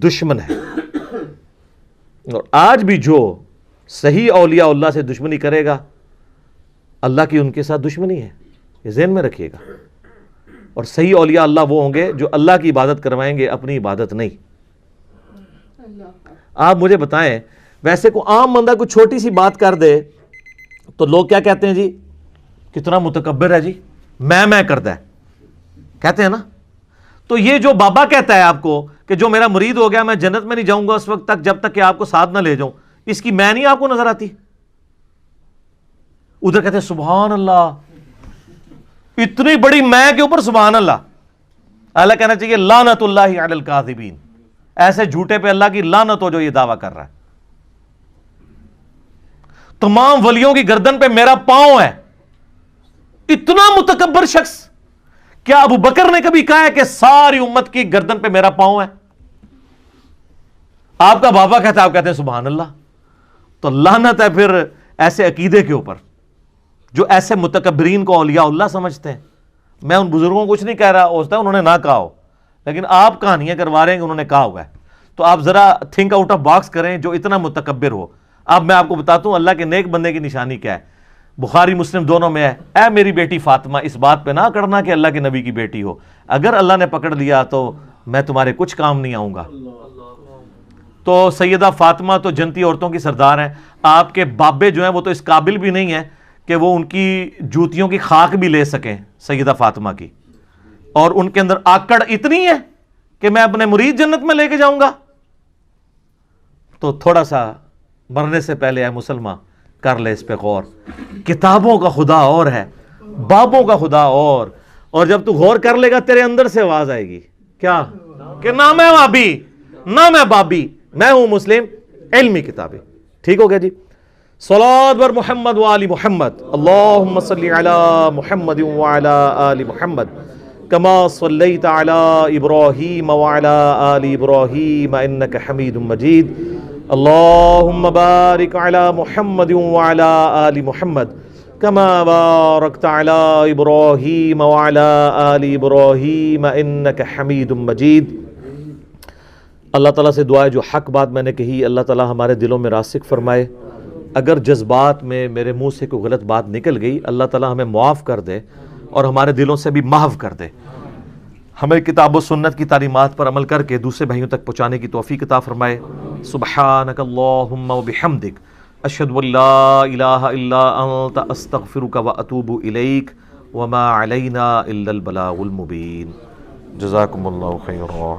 دشمن ہے۔ اور آج بھی جو صحیح اولیاء اللہ سے دشمنی کرے گا اللہ کی ان کے ساتھ دشمنی ہے، یہ ذہن میں رکھیے گا۔ اور صحیح اولیاء اللہ وہ ہوں گے جو اللہ کی عبادت کروائیں گے، اپنی عبادت نہیں۔ آپ مجھے بتائیں، ویسے کوئی عام بندہ کوئی چھوٹی سی بات کر دے تو لوگ کیا کہتے ہیں؟ جی کتنا متکبر ہے، جی میں کرتا ہے، کہتے ہیں نا۔ تو یہ جو بابا کہتا ہے آپ کو کہ جو میرا مرید ہو گیا میں جنت میں نہیں جاؤں گا اس وقت تک جب تک کہ آپ کو ساتھ نہ لے جاؤں، اس کی میں نہیں آپ کو نظر آتی؟ ادھر کہتے ہیں سبحان اللہ، اتنی بڑی میں کے اوپر سبحان اللہ۔ اللہ کہنا چاہیے لعنت اللہ علی الکاذبین، ایسے جھوٹے پہ اللہ کی لعنت ہو جو یہ دعویٰ کر رہا ہے۔ تمام ولیوں کی گردن پہ میرا پاؤں ہے، اتنا متکبر شخص۔ کیا ابو بکر نے کبھی کہا ہے کہ ساری امت کی گردن پہ میرا پاؤں ہے؟ آپ کا بابا کہتا ہے، آپ کہتے ہیں سبحان اللہ۔ تو لعنت ہے پھر ایسے عقیدے کے اوپر جو ایسے متکبرین کو اولیاء اللہ سمجھتے ہیں۔ میں ان بزرگوں کو کچھ نہیں کہہ رہا، ہو سکتا ہے انہوں نے نہ کہا ہو، لیکن آپ کہانیاں کروا رہے ہیں کہ انہوں نے کہا ہوا ہے۔ تو آپ ذرا تھنک آؤٹ آف باکس کریں جو اتنا متکبر ہو۔ اب میں آپ کو بتاتا ہوں اللہ کے نیک بندے کی نشانی کیا ہے۔ بخاری مسلم دونوں میں ہے، اے میری بیٹی فاطمہ اس بات پہ نہ کرنا کہ اللہ کے نبی کی بیٹی ہو، اگر اللہ نے پکڑ لیا تو میں تمہارے کچھ کام نہیں آؤں گا۔ تو سیدہ فاطمہ تو جنتی عورتوں کی سردار ہیں، آپ کے بابے جو ہیں وہ تو اس قابل بھی نہیں ہیں کہ وہ ان کی جوتیوں کی خاک بھی لے سکیں سیدہ فاطمہ کی، اور ان کے اندر آکڑ اتنی ہے کہ میں اپنے مرید جنت میں لے کے جاؤں گا۔ تو تھوڑا سا مرنے سے پہلے اے مسلمان کر لے اس پہ غور۔ کتابوں کا خدا اور ہے، بابوں کا خدا اور جب تو غور کر لے گا تیرے اندر سے آواز آئے گی کیا کہ نہ میں وابی نہ میں بابی، میں ہوں مسلم، علمی کتابیں۔ ٹھیک ہو گیا جی؟ صلوات بر محمد وآل محمد، اللہم صلی علی محمد وعلی آل محمد کما صلیت علی ابراہیم وعلی آل ابراہیم انک حمید مجید، اللہم بارک علی محمد وعلی آل محمد کما بارکت علی ابراہیم وعلی آل ابراہیم انک حمید مجید۔ اللہ تعالیٰ سے دعا ہے جو حق بات میں نے کہی اللہ تعالیٰ ہمارے دلوں میں راسخ فرمائے، اگر جذبات میں میرے منہ سے کوئی غلط بات نکل گئی اللہ تعالیٰ ہمیں معاف کر دے اور ہمارے دلوں سے بھی محو کر دے، ہمیں کتاب و سنت کی تعلیمات پر عمل کر کے دوسرے بھائیوں تک پہنچانے کی توفیق عطا فرمائے۔ سبحانک اللہم و بحمدک اشہد ان لا الہ الا انت استغفرک و اتوب الیک وما علینا الا البلاغ المبین۔ جزاکم اللہ خیرا۔